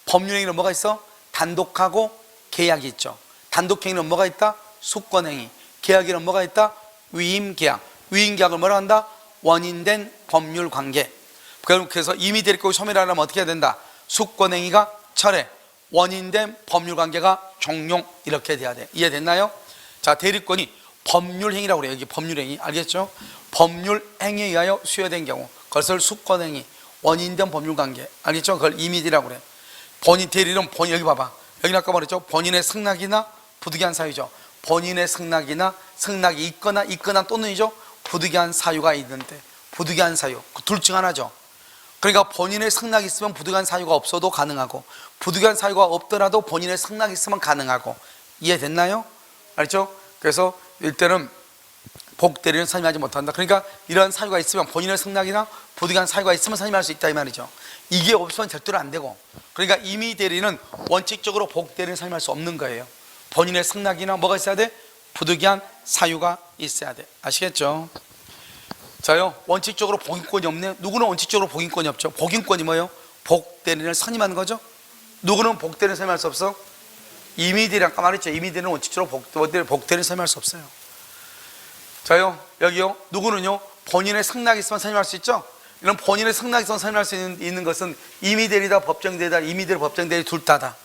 S1: 법률행위는 뭐가 있어? 단독하고 계약이 있죠. 단독행위는 뭐가 있다? 수권행위. 계약에는 뭐가 있다? 위임계약. 위임계약을 뭐라 한다? 원인된 법률관계. 그래서 임의대리권이 소멸하려면 어떻게 해야 된다? 수권행위가 철회, 원인된 법률관계가 종용, 이렇게 돼야 돼. 이해됐나요? 자, 대리권이 법률행위라고 그래요. 여기 법률행위. 알겠죠? 법률행위에 의하여 수여된 경우 그것을 수권행위, 원인된 법률관계. 알겠죠? 그걸 임의대리라고 그래. 대리는 여기 봐봐. 여기 아까 말했죠? 본인의 승낙이나 부득이한 사유죠. 본인의 승낙이나 승낙이 있거나 또는이죠, 부득이한 사유가 있는데, 부득이한 사유, 둘 중 하나죠. 그러니까 본인의 승낙이 있으면 부득이한 사유가 없어도 가능하고, 부득이한 사유가 없더라도 본인의 승낙이 있으면 가능하고. 이해됐나요? 알죠? 그래서 일단은 복대리는 선임하지 못한다. 그러니까 이런 사유가 있으면, 본인의 승낙이나 부득이한 사유가 있으면 선임할 수 있다 이 말이죠. 이게 없으면 절대로 안 되고, 그러니까 임의대리는 원칙적으로 복대리는 선임할 수 없는 거예요. 본인의 승낙이나 뭐가 있어야 돼? 부득이한 사유가 있어야 돼. 아시겠죠? 자요, 원칙적으로 복인권이 없네. 누구는 원칙적으로 복인권이 없죠? 복인권이 뭐예요? 복대리인을 선임하는 거죠. 누구는 복대리인을 선임할 수 없어? 임의대리, 아까 말했죠. 임의대리는 원칙적으로 복대리인을 선임할 수 없어요. 자요, 여기요, 누구는요, 본인의 승낙이 있으면 선임할 수 있죠. 이런 본인의 승낙이 있으면 선임할 수 있는 것은 임의대리다, 법정대리다. 임의대리, 법정대리 둘 다다.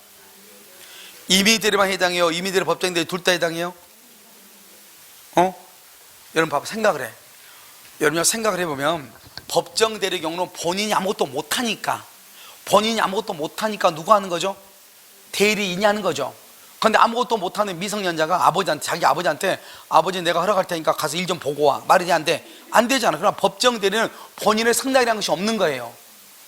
S1: 임의대리만 해당해요? 임의대리, 법정대리 둘 다 해당해요? 여러분 봐봐, 생각을 해. 여러분 생각을 해보면, 법정대리의 경우는 본인이 아무것도 못하니까 누가 하는 거죠? 대리인이 하는 거죠. 그런데 아무것도 못하는 미성년자가 자기 아버지한테 아버지 내가 허락할 테니까 가서 일 좀 보고 와, 말이 안 돼. 안 되잖아. 그러나 법정대리는 본인의 승낙이라는 것이 없는 거예요.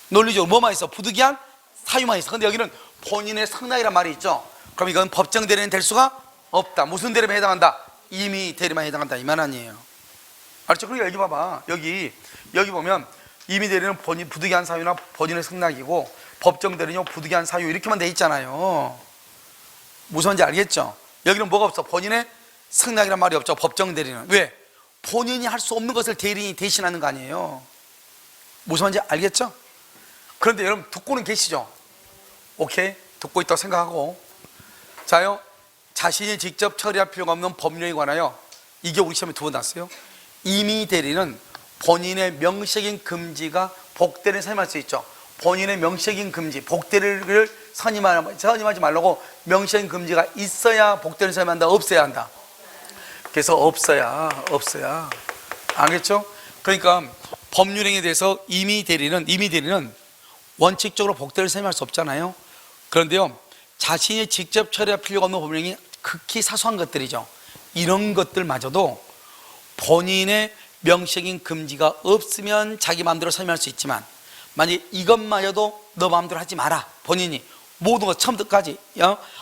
S1: 논리적으로 뭐만 있어? 부득이한 사유만 있어. 근데 여기는 본인의 승낙이란 말이 있죠. 그럼 이건 법정대리는 될 수가 없다. 무슨 대리만 해당한다? 임의대리만 해당한다 이 말 아니에요. 알죠? 그러니까 여기 봐봐, 여기 보면 임의대리는 부득이한 사유나 본인의 승낙이고, 법정대리는 부득이한 사유 이렇게만 돼 있잖아요. 무슨 말인지 알겠죠? 여기는 뭐가 없어? 본인의 승낙이란 말이 없죠. 법정대리는. 왜? 본인이 할 수 없는 것을 대리인이 대신하는 거 아니에요. 무슨 말인지 알겠죠? 그런데 여러분 듣고는 계시죠? 오케이, 듣고 있다고 생각하고, 자요, 자신이 직접 처리할 필요가 없는 법률에 관하여, 이게 우리 시험에 2번 났어요. 임의대리는 본인의 명시적인 금지가 복대리를 선임할 수 있죠. 본인의 명시적인 금지, 복대리를 선임하지 말라고 명시적인 금지가 있어야 복대리를 선임한다, 없어야 한다? 그래서 없어야. 알겠죠? 그러니까 법률행위에 대해서 임의대리는 원칙적으로 복대리를 선임할 수 없잖아요. 그런데요, 자신이 직접 처리할 필요가 없는 법률행위, 극히 사소한 것들이죠. 이런 것들마저도 본인의 명시적인 금지가 없으면 자기 마음대로 선임할 수 있지만, 만약 이것마저도 너 마음대로 하지 마라, 본인이 모든 것 처음부터까지,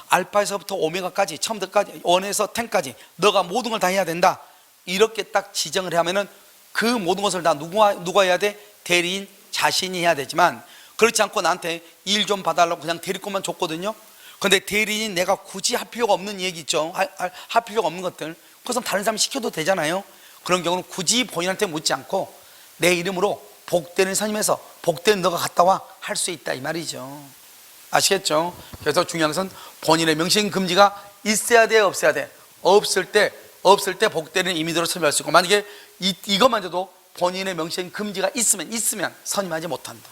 S1: 알파에서부터 오메가까지, 처음부터까지 1에서 10까지 너가 모든 걸 다 해야 된다, 이렇게 딱 지정을 하면은 그 모든 것을 다 누가 해야 돼? 대리인 자신이 해야 되지만, 그렇지 않고 나한테 일 좀 봐달라고 그냥 대리권만 줬거든요. 근데 대리인이 내가 굳이 할 필요가 없는 얘기 있죠. 할 필요가 없는 것들, 그것은 다른 사람이 시켜도 되잖아요. 그런 경우는 굳이 본인한테 묻지 않고 내 이름으로 복대리인 선임해서 복대리인 너가 갔다 와 할 수 있다 이 말이죠. 아시겠죠? 그래서 중요한 것은 본인의 명시적인 금지가 있어야 돼, 없어야 돼? 없을 때 복대리인 임의대로 선임할 수 있고, 만약에 이것마저도 본인의 명시적인 금지가 있으면 선임하지 못한다.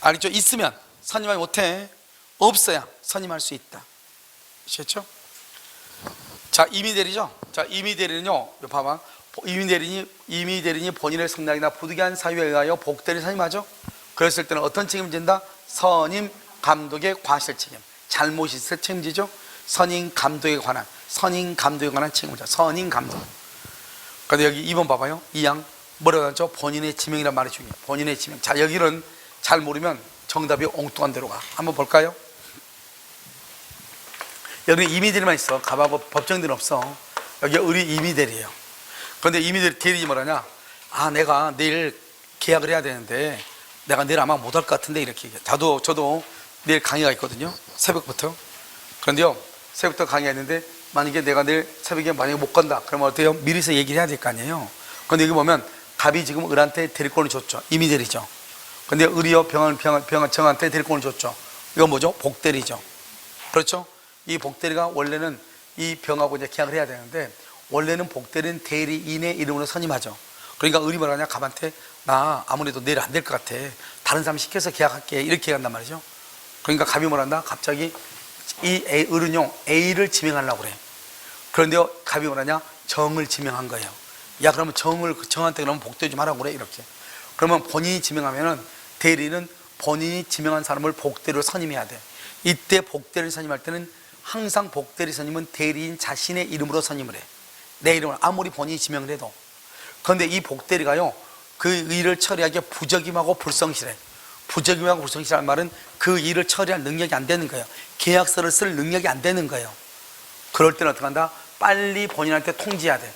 S1: 알겠죠? 있으면 선임하지 못해. 없어야 선임할 수 있다. 아시겠죠? 자, 임의대리죠? 자, 임의대리는요, 봐봐. 임의대리인이 본인의 승낙이나 부득이한 사유에 의하여 복대리를 선임하죠? 그랬을 때는 어떤 책임을 진다? 선임 감독의 과실 책임. 잘못이 있을 책임지죠? 선임 감독에 관한 책임이죠. 선임 감독. 그런데 여기 2번 봐봐요. 2항 뭐라고 하죠? 본인의 지명이란 말이 중요해요. 본인의 지명. 자, 여기는 잘 모르면 정답이 엉뚱한 데로 가. 한번 볼까요? 여기는 임의대리만 있어. 가봐봐, 법정대리는 없어. 여기 우리 임의대리예요. 그런데 임의대리 뭐라냐? 내가 내일 계약을 해야 되는데 내가 내일 아마 못 할 것 같은데, 이렇게 얘기해. 저도 내일 강의가 있거든요, 새벽부터. 그런데요, 새벽부터 강의가 있는데 만약에 내가 내일 새벽에 만약에 못 간다, 그러면 어때요? 미리서 얘기를 해야 될 거 아니에요. 그런데 여기 보면 갑이 지금 을한테 대리권을 줬죠. 임의대리죠. 근데 을이요, 정한테 대리권을 줬죠. 이건 뭐죠? 복대리죠. 그렇죠? 이 복대리가 원래는 이 병하고 이제 계약을 해야 되는데, 원래는 복대리는 대리인의 이름으로 선임하죠. 그러니까 을이 뭐라냐? 갑한테 나 아무래도 내일 안 될 것 같아, 다른 사람 시켜서 계약할게, 이렇게 얘기한단 말이죠. 그러니까 갑이 뭐란다? 갑자기 을은요 A를 지명하려고 그래. 그런데요, 갑이 뭐라냐? 정을 지명한 거예요. 야, 그러면 정한테 그러면 복대리 좀 하라고 그래, 이렇게. 그러면 본인이 지명하면은 대리는 본인이 지명한 사람을 복대리로 선임해야 돼. 이때 복대리를 선임할 때는 항상 복대리 선임은 대리인 자신의 이름으로 선임을 해. 내 이름을 아무리 본인이 지명을 해도. 그런데 이 복대리가요, 그 일을 처리하기에 부적임하고 불성실해. 부적임하고 불성실한 말은 그 일을 처리할 능력이 안 되는 거예요. 계약서를 쓸 능력이 안 되는 거예요. 그럴 때는 어떻게 한다? 빨리 본인한테 통지해야 돼.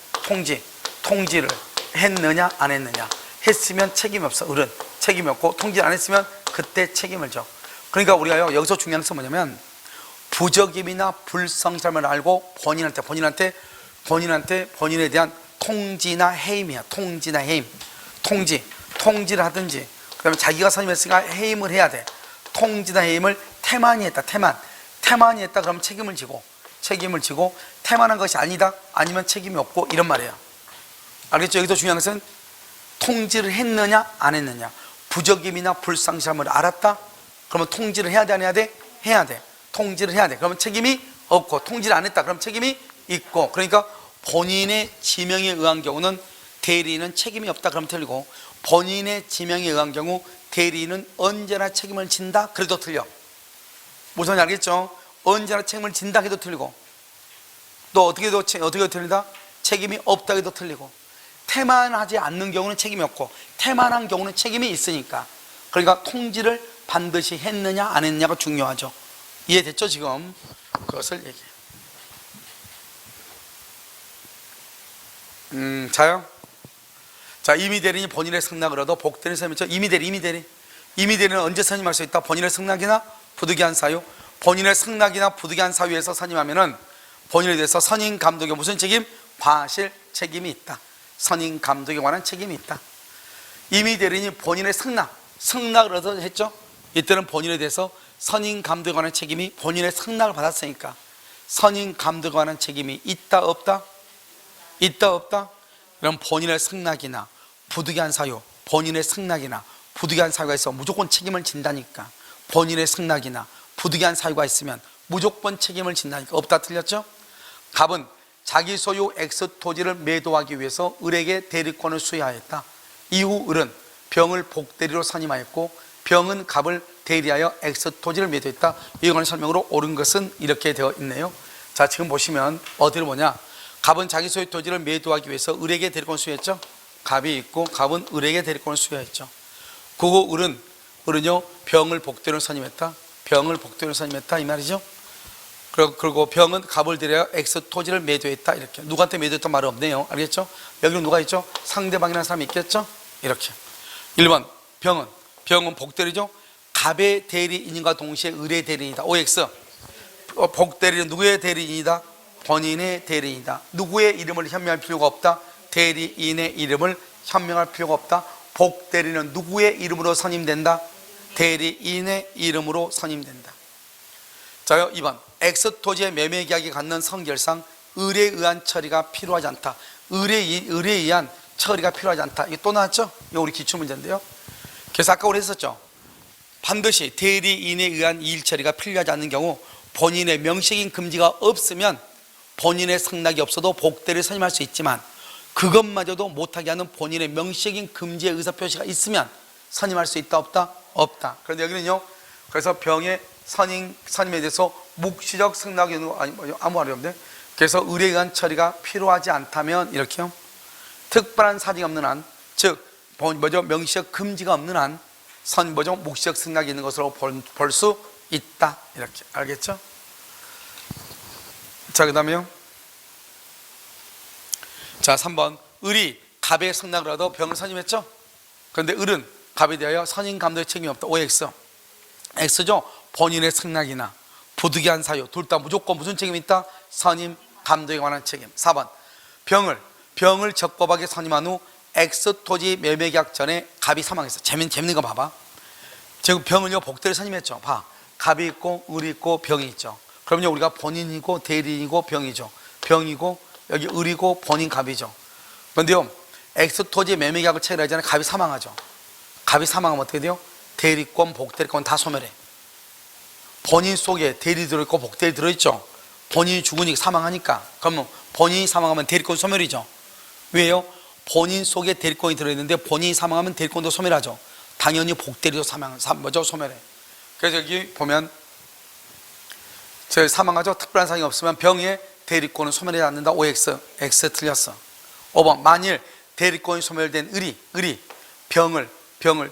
S1: 통지를 했느냐 안 했느냐. 했으면 책임이 없어. 을은 책임이 없고, 통지를 안 했으면 그때 책임을 져. 그러니까 우리가요, 여기서 중요한 것은 뭐냐면, 부적임이나 불성실함을 알고 본인한테 본인에 대한 통지나 해임이야. 통지나 해임. 통지를 하든지, 그 다음에 자기가 선임했으니까 해임을 해야 돼. 통지나 해임을 태만이 했다. 태만이 했다 그러면 책임을 지고, 태만한 것이 아니다 아니면 책임이 없고, 이런 말이에요. 알겠죠? 여기서 중요한 것은 통지를 했느냐 안 했느냐. 부적임이나 불성실함을 알았다 그러면 통지를 해야 돼 안 해야 돼? 해야 돼. 통지를 해야 돼. 그러면 책임이 없고, 통지를 안 했다 그러면 책임이 있고. 그러니까 본인의 지명에 의한 경우는 대리인은 책임이 없다 그러면 틀리고, 본인의 지명에 의한 경우 대리인은 언제나 책임을 진다 그래도 틀려. 무슨 말인지 알겠죠? 언제나 책임을 진다 해도 틀리고, 또 어떻게 틀리다? 책임이 없다 해도 틀리고, 태만하지 않는 경우는 책임이 없고, 태만한 경우는 책임이 있으니까. 그러니까 통지를 반드시 했느냐 안 했느냐가 중요하죠. 이해됐죠 지금? 그것을 얘기해요. 자요. 자, 임의대리인이 본인의 승낙을 얻어 복대리인 선임했죠. 임의대리는 언제 선임할 수 있다? 본인의 승낙이나 부득이한 사유. 본인의 승낙이나 부득이한 사유에서 선임하면은 본인에 대해서 선임 감독에 무슨 책임? 과실 책임이 있다. 선임 감독에 관한 책임이 있다. 임의대리인이 본인의 승낙을 얻어 했죠. 이때는 본인에 대해서 선임 감독에 관한 책임이, 본인의 승낙을 받았으니까 선임 감독에 관한 책임이 있다 없다? 있다 없다? 그럼 본인의 승낙이나 부득이한 사유, 본인의 승낙이나 부득이한 사유가 있어 무조건 책임을 진다니까. 본인의 승낙이나 부득이한 사유가 있으면 무조건 책임을 진다니까. 없다 틀렸죠? 갑은 자기 소유 X 토지를 매도하기 위해서 을에게 대리권을 수여하였다. 이후 을은 병을 복대리로 선임하였고, 병은 갑을 대리하여 X 토지를 매도했다. 이에 관한 설명으로 옳은 것은 이렇게 되어 있네요. 자, 지금 보시면 어디를 보냐? 갑은 자기 소유 토지를 매도하기 위해서 을에게 대리권을 수여했죠. 갑이 있고 갑은 을에게 대리권을 수여했죠. 그리고 을은요 병을 복대리로 선임했다. 이 말이죠. 그리고 병은 갑을 대리하여 X 토지를 매도했다. 이렇게. 누구한테 매도했단 말은 없네요. 알겠죠? 여기는 누가 있죠? 상대방이라는 사람이 있겠죠? 이렇게. 1번 병은 복대리죠. 갑의 대리인과 동시에 을의 대리인이다. OX. 복대리는 누구의 대리인이다? 본인의 대리인이다. 누구의 이름을 현명할 필요가 없다. 대리인의 이름을 현명할 필요가 없다. 복대리는 누구의 이름으로 선임된다? 대리인의 이름으로 선임된다. 자요, 2번. X토지의 매매 계약이 갖는 성결상 을에 의한 처리가 필요하지 않다. 을에 의한 처리가 필요하지 않다. 이게 또 나왔죠? 이거 우리 기출문제인데요. 그래서 아까 우리 했었죠. 반드시 대리인에 의한 이일 처리가 필요하지 않는 경우, 본인의 명식인 금지가 없으면 본인의 승낙이 없어도 복대를 선임할 수 있지만, 그것마저도 못하게 하는 본인의 명식인 금지의 의사표시가 있으면 선임할 수 있다 없다? 없다. 그런데 여기는요, 그래서 병의 선임에 대해서 묵시적 승낙이 아무 말이 없네. 그래서 을에 의한 처리가 필요하지 않다면 이렇게요, 특별한 사정이 없는 한, 즉 명시적 금지가 없는 한 묵시적 승낙이 있는 것으로 볼 수 있다. 이렇게. 알겠죠? 자, 그 다음에요. 자, 3번. 을이 갑의 승낙을 얻어 병을 선임했죠? 그런데 을은 갑에 대하여 선임 감독의 책임이 없다. OX. X죠? 본인의 승낙이나 부득이한 사유, 둘 다 무조건 무슨 책임이 있다? 선임 감독에 관한 책임. 4번. 병을 적법하게 선임한 후 X 토지 매매 계약 전에 갑이 사망했어. 재밌는 거 봐봐. 지금 병을요 복대를 선임했죠. 봐. 갑이 있고 을이 있고 병이 있죠. 그럼요 우리가 본인이고 대리인이고 병이죠. 병이고 여기 을이고 본인 갑이죠. 그런데요 X 토지 매매 계약을 체결하기 전에 갑이 사망하죠. 갑이 사망하면 어떻게 돼요? 대리권, 복대리권 다 소멸해. 본인 속에 대리 들어있고 복대리 들어있죠. 본인이 죽으니까 사망하니까. 그러면 본인이 사망하면 대리권 소멸이죠. 왜요? 본인 속에 대리권이 들어있는데 본인이 사망하면 대리권도 소멸하죠. 당연히 복대리도 소멸해. 그래서 여기 보면 저 사망하죠. 특별한 사정이 없으면 병의 대리권은 소멸하지 않는다. OX, X 틀렸어. 5번, 만일 대리권이 소멸된 의리, 병을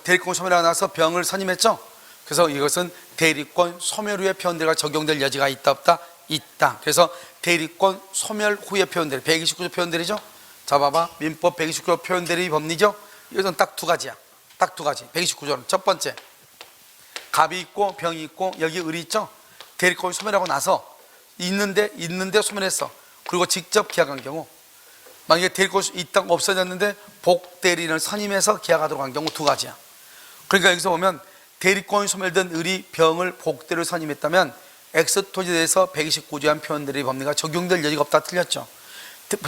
S1: 대리권 소멸하고 나서 병을 선임했죠. 그래서 이것은 대리권 소멸 후의 표현들과 적용될 여지가 있다 없다? 있다. 그래서 대리권 소멸 후의 표현들 129조 표현들이죠. 자 봐봐, 민법 129조 표현들이 법리죠. 이것은 딱 두 가지야. 딱 두 가지. 129조는 첫 번째, 갑이 있고 병이 있고 여기 의리 있죠. 대리권이 소멸하고 나서 있는데 소멸했어. 그리고 직접 계약한 경우, 만약에 대리권이 있다가 없어졌는데 복대리인을 선임해서 계약하도록 한 경우 두 가지야. 그러니까 여기서 보면 대리권이 소멸된 의리, 병을 복대를 선임했다면 엑스토지에 대해서 129조에 한 표현들의 법리가 적용될 여지가 없다. 틀렸죠.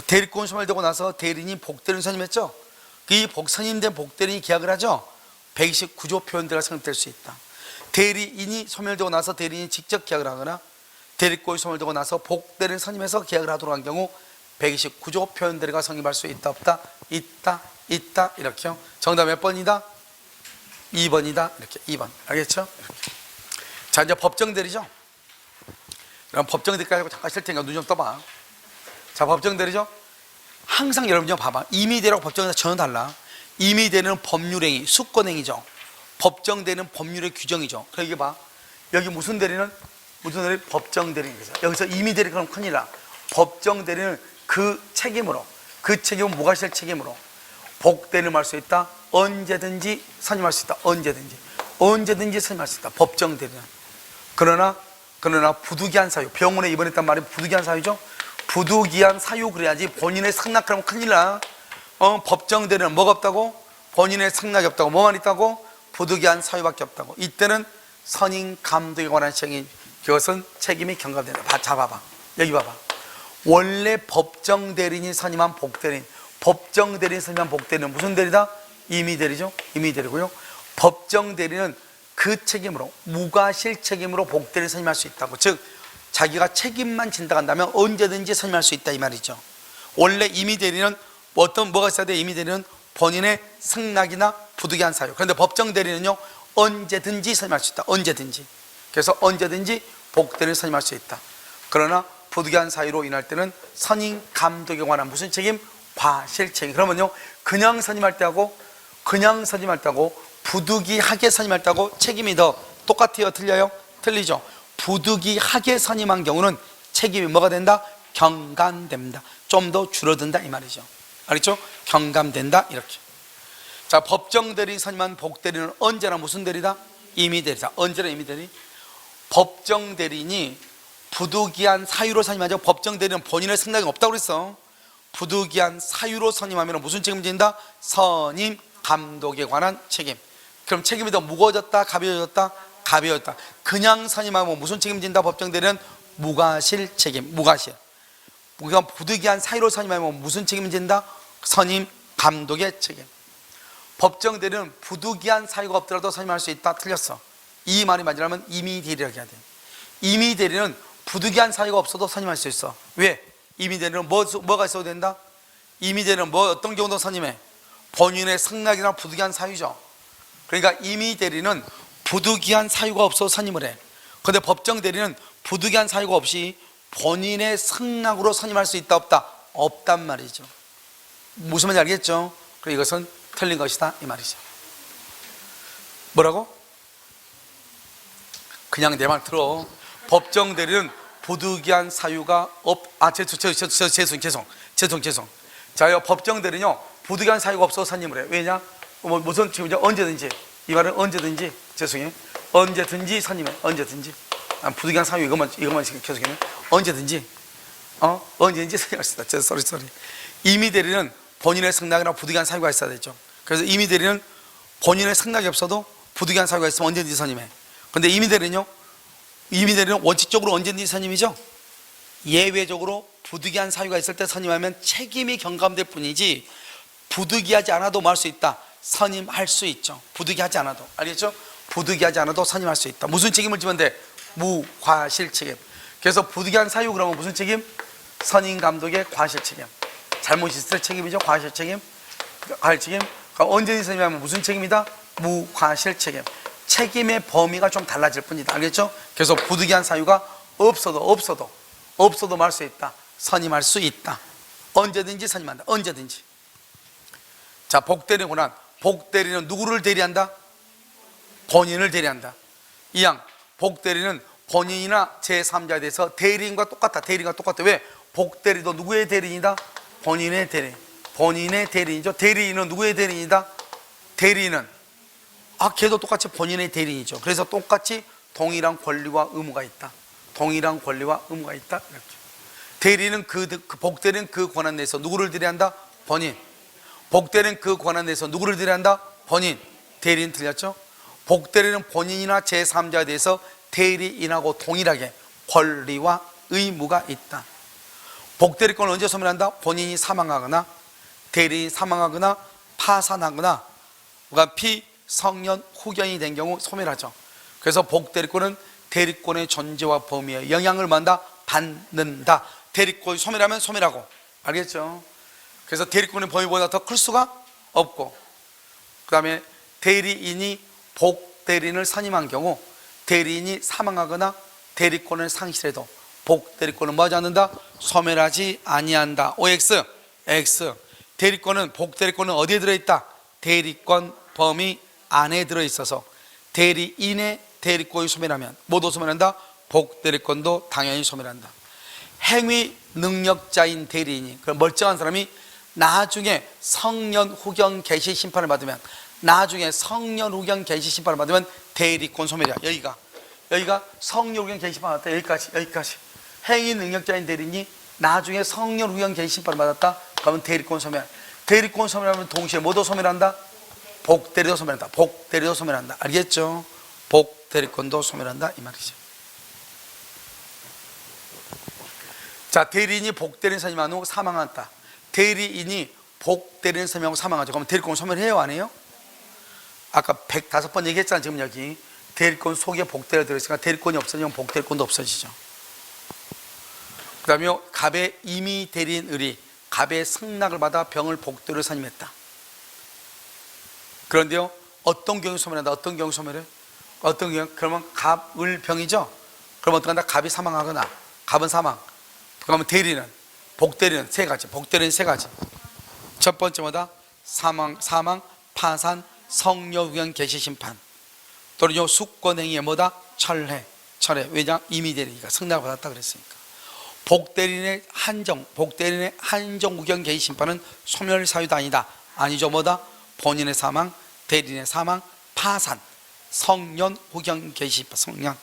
S1: 대리권이 소멸되고 나서 대리인이 복대를 선임했죠. 이 선임된 복대리인이 계약을 하죠. 129조 표현대가 성립될 수 있다. 대리인이 소멸되고 나서 대리인이 직접 계약을 하거나 대리권이 소멸되고 나서 복대리인을 선임해서 계약을 하도록 한 경우 129조 표현대리가 성립할 수 있다 없다? 있다 이렇게요. 정답 몇 번이다? 2번이다. 이렇게 2번. 알겠죠? 이렇게. 자, 이제 법정대리죠. 그럼 법정대리까지 하고 잠깐 쉴 테니까 눈 좀 떠봐. 자, 법정대리죠. 항상 여러분 좀 봐봐. 임의대리하고 법정대리는 전혀 달라. 임의대리는 법률행위, 수권행위죠. 법정대리는 법률의 규정이죠. 그러니까 이게 봐. 여기 무슨 대리? 법정대리인 거죠. 여기서 임의대리 그럼 큰일 나. 법정대리는 그 책임은 무과실 책임으로 복대리를 할 수 있다. 언제든지 선임할 수 있다. 언제든지 선임할 수 있다. 법정대리는. 그러나 부득이한 사유, 병원에 입원했단 말이 부득이한 사유죠. 부득이한 사유 그래야지. 본인의 승낙하면 큰일 나. 법정대리는 뭐가 없다고? 본인의 승낙이 없다고. 뭐만 있다고? 부득이한 사유밖에 없다고. 이때는 선임 감독에 관한 책임, 그것은 책임이 경감된다. 자 봐봐. 여기 봐봐. 원래 법정대리인이 선임한 복대리인, 법정대리인 선임한 복대리인은 무슨 대리다? 임의대리죠. 임의대리고요. 법정대리는 그 책임으로, 무과실 책임으로 복대리를 선임할 수 있다고. 즉 자기가 책임만 진다 한다면 언제든지 선임할 수 있다 이 말이죠. 원래 임의대리는 뭐가 있어야 돼? 임의대리는 본인의 승낙이나 부득이한 사유. 그런데 법정대리는요, 언제든지 선임할 수 있다. 언제든지. 그래서 언제든지 복대리를 선임할 수 있다. 그러나 부득이한 사유로 인할 때는 선임 감독에 관한 무슨 책임? 과실 책임. 그러면요, 그냥 선임할 때하고 부득이하게 선임할 때하고 책임이 더 똑같아요? 틀려요? 틀리죠. 부득이하게 선임한 경우는 책임이 뭐가 된다? 경감됩니다. 좀 더 줄어든다 이 말이죠. 알겠죠? 경감된다 이렇게. 자, 법정대리 선임한 복대리는 언제나 무슨 대리다? 임의대리다. 언제나 임의대리. 법정대리인이 부득이한 사유로 선임하죠. 법정대리는 본인의 승낙이 없다고 그랬어. 부득이한 사유로 선임하면 무슨 책임을 진다? 선임 감독에 관한 책임. 그럼 책임이 더 무거워졌다? 가벼워졌다? 가벼워졌다. 그냥 선임하면 무슨 책임을 진다? 법정대리는 무과실 책임. 무과실. 우리가 부득이한 사유로 선임하면 무슨 책임을 진다? 선임 감독의 책임. 법정대리는 부득이한 사유가 없더라도 선임할 수 있다. 틀렸어. 이 말이 맞으려면 임의대리라고 해야 돼. 임의대리는 부득이한 사유가 없어도 선임할 수 있어. 왜? 임의대리는 뭐가 있어도 된다? 임의대리는 어떤 경우도 선임해? 본인의 승낙이나 부득이한 사유죠. 그러니까 임의대리는 부득이한 사유가 없어도 선임을 해. 그런데 법정대리는 부득이한 사유가 없이 본인의 승낙으로 선임할 수 있다 없다? 없단 말이죠. 무슨 말인지 알겠죠? 그래서 이것은 틀린 것이다 이 말이죠. 뭐라고? 그냥 내 말 들어. 법정대리는 부득이한 사유가 죄송. 자요, 법정대리는요, 부득이한 사유가 없어서 선임을 해. 왜냐? 무슨 지금 언제든지, 이 말은 언제든지, 언제든지 선임해. 언제든지. 부득이한 사유 이것만 계속해요. 언제든지 선임할 수 있다. 쏘리. 임의대리는 본인의 승낙이나 부득이한 사유가 있어야 되죠. 그래서 임의대리는 본인의 승낙이 없어도 부득이한 사유가 있으면 언제든지 선임해. 그런데 임의대리는 원칙적으로 언제든지 선임이죠. 예외적으로 부득이한 사유가 있을 때 선임하면 책임이 경감될 뿐이지 부득이하지 않아도 뭐 할 수 있다? 선임할 수 있죠. 부득이하지 않아도. 알겠죠? 부득이하지 않아도 선임할 수 있다. 무슨 책임을 지면 돼? 무과실 책임. 그래서 부득이한 사유 그러면 무슨 책임? 선임 감독의 과실 책임. 잘못이 있을 때 책임이죠. 과실 책임. 그러니까 언제든지 선임하면 무슨 책임이다? 무과실 책임. 책임의 범위가 좀 달라질 뿐이다. 알겠죠? 그래서 부득이한 사유가 없어도 말 수 있다. 선임할 수 있다. 언제든지 선임한다. 언제든지. 자, 복대리는 고난. 복대리는 누구를 대리한다? 본인을 대리한다. 이양 복대리는 본인이나 제3자에 대해서 대리인과 똑같다. 대리인과 똑같다. 왜? 복대리도 누구의 대리인이다? 본인의 대리인. 본인의 대리인이죠. 대리인은 누구의 대리인이다? 대리인은 걔도 똑같이 본인의 대리인이죠. 그래서 똑같이 동일한 권리와 의무가 있다. 동일한 권리와 의무가 있다. 이렇게. 대리인은 복대리는 그 권한 내에서 누구를 대리한다? 본인. 복대리는 그 권한 내에서 누구를 대리한다? 본인. 대리인 틀렸죠? 복대리는 본인이나 제3자에 대해서 대리인하고 동일하게 권리와 의무가 있다. 복대리권을 언제 소멸한다? 본인이 사망하거나 대리인이 사망하거나 파산하거나 피성년 후견이 된 경우 소멸하죠. 그래서 복대리권은 대리권의 존재와 범위에 영향을 받는다. 대리권이 소멸하면 소멸하고. 알겠죠? 그래서 대리권의 범위보다 더 클 수가 없고, 그 다음에 대리인이 복대리인을 선임한 경우 대리인이 사망하거나 대리권을 상실해도 복대리권은 뭐하지 않는다? 소멸하지 아니한다. OX, X. 대리권은 복대리권은 어디에 들어있다? 대리권 범위 안에 들어있어서 대리인의 대리권이 소멸하면 모두 소멸한다? 복대리권도 당연히 소멸한다. 행위 능력자인 대리인이, 그럼 멀쩡한 사람이 나중에 성년 후견 개시 심판을 받으면, 나중에 성년 후견 개시 심판을 받으면 대리권 소멸이야. 여기가 성년 후견 개시 심판 받았다. 여기까지. 행위 능력자인 대리인이 나중에 성년 후견 개시 심판을 받았다. 그러면 대리권 소멸. 대리권 소멸하면 동시에 뭐도 소멸한다? 복대리도 소멸한다. 복대리도 소멸한다. 알겠죠? 복대리권도 소멸한다 이 말이죠. 자, 대리인이 복대리인 선임한 후 사망한다. 대리인이 복대리인 선임하고 사망하죠. 그러면 대리권 소멸해요, 안 해요? 아까 105번 얘기했잖아. 지금 여기 대리권 속에 복대리가 들어있으니까 대리권이 없어지면 복대리권도 없어지죠. 그 다음에 갑의 임의 대리인 의리, 갑의 승낙을 받아 병을 복대리로 선임했다. 그런데요, 어떤 경우 소멸한다? 어떤 경우 소멸해? 어떤 경우? 그러면 갑을 병이죠. 그럼 어떡한다? 갑이 사망하거나 갑은 사망. 그러면 대리는 복대리는 세 가지. 복대리는 세 가지. 첫 번째 뭐다? 사망, 파산, 성녀후견 개시심판. 또는요, 숙권행위에 뭐다? 철회. 왜냐? 임의대리니까 승낙을 받았다 그랬으니까. 복대리인의 한정후견 개시심판은 소멸사유도 아니다. 아니죠. 뭐다? 본인의 사망, 대리인의 사망, 파산, 성년후견 개시심판. 성년.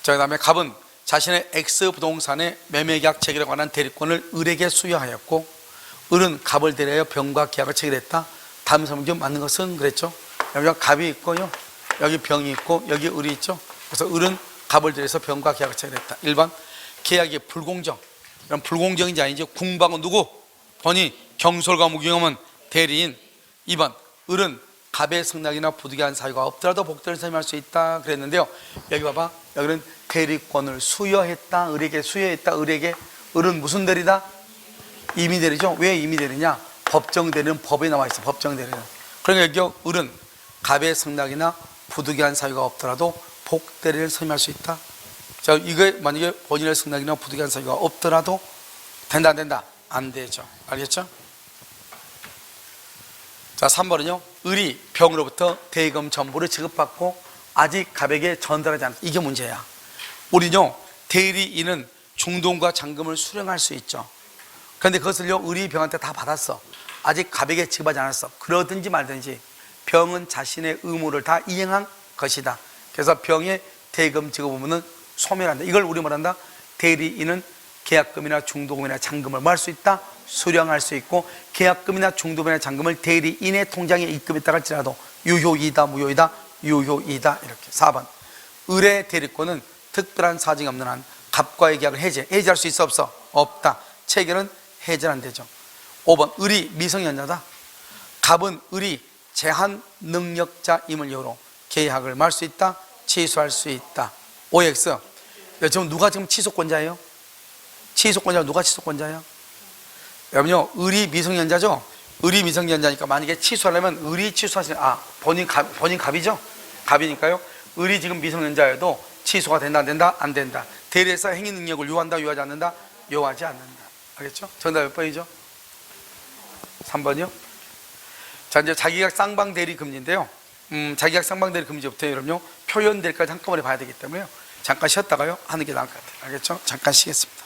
S1: 자, 그 다음에 갑은 자신의 X 부동산의 매매계약 체결에 관한 대리권을 을에게 수여하였고, 을은 갑을 대리하여 병과 계약을 체결했다. 다음 설명 맞는 것은 그랬죠. 여기가 갑이 있고요, 여기 병이 있고 여기 을이 있죠. 그래서 을은 갑을 대리해서 병과 계약을 체결했다. 1번 계약이 불공정. 그럼 불공정인지 아닌지 궁방은 누구? 본인. 경솔과 무기용은 대리인. 2번 을은 갑의 승낙이나 부득이한 사유가 없더라도 복대를 선임할 수 있다 그랬는데요, 여기 봐봐. 여기는 대리권을 수여했다. 을에게 수여했다. 을은 무슨 대리다? 임의대리죠. 왜 임의대리냐? 법정대리는 법에 나와 있어. 법정대리는. 그러니까 여기 을은 갑의 승낙이나 부득이한 사유가 없더라도 복대리를 선임할 수 있다. 자, 이거 만약에 본인의 승낙이나 부득이한 사유가 없더라도 된다 안 된다? 안 되죠. 알겠죠? 자, 3번은요, 을이 병으로부터 대금 전부를 지급받고 아직 갑에게 전달하지 않았다. 이게 문제야. 우리는요, 대리인은 중동과 잔금을 수령할 수 있죠. 그런데 그것을요, 을이 병한테 다 받았어. 아직 갑에게 지급하지 않았어. 그러든지 말든지 병은 자신의 의무를 다 이행한 것이다. 그래서 병의 대금 지급 의무는 소멸한다. 이걸 우리 뭐란다? 대리인은 계약금이나 중도금이나 잔금을 뭐 할 수 있다? 수령할 수 있고, 계약금이나 중도금이나 잔금을 대리인의 통장에 입금했다 할지라도 유효이다, 무효이다? 유효이다. 이렇게. 4번 을의 대리권은 특별한 사정이 없는 한 갑과의 계약을 해지할 수 있어 없어? 없다. 체결은 해제는 안 되죠. 5번 을이 미성년자다. 갑은 을이 제한 능력자임을 이유로 계약을 말 수 있다, 취소할 수 있다. OX. 지금 누가 지금 취소권자예요? 취소권자 누가 취소권자예요? 여러분요, 을이 미성년자죠? 을이 미성년자니까 만약에 취소하려면 을이 취소하시는, 본인 갑이죠? 갑이니까요. 을이 지금 미성년자여도 취소가 된다 안 된다? 안 된다. 대리에서 행위 능력을 요한다 요하지 않는다? 요하지 않는다. 알겠죠? 정답 몇 번이죠? 3번이요? 자, 이제 자기약 쌍방 대리 금지인데요. 자기약 쌍방 대리 금지부터 여러분요 표현 대리까지 한꺼번에 봐야 되기 때문에요. 잠깐 쉬었다가요 하는 게 나을 것 같아요. 알겠죠? 잠깐 쉬겠습니다.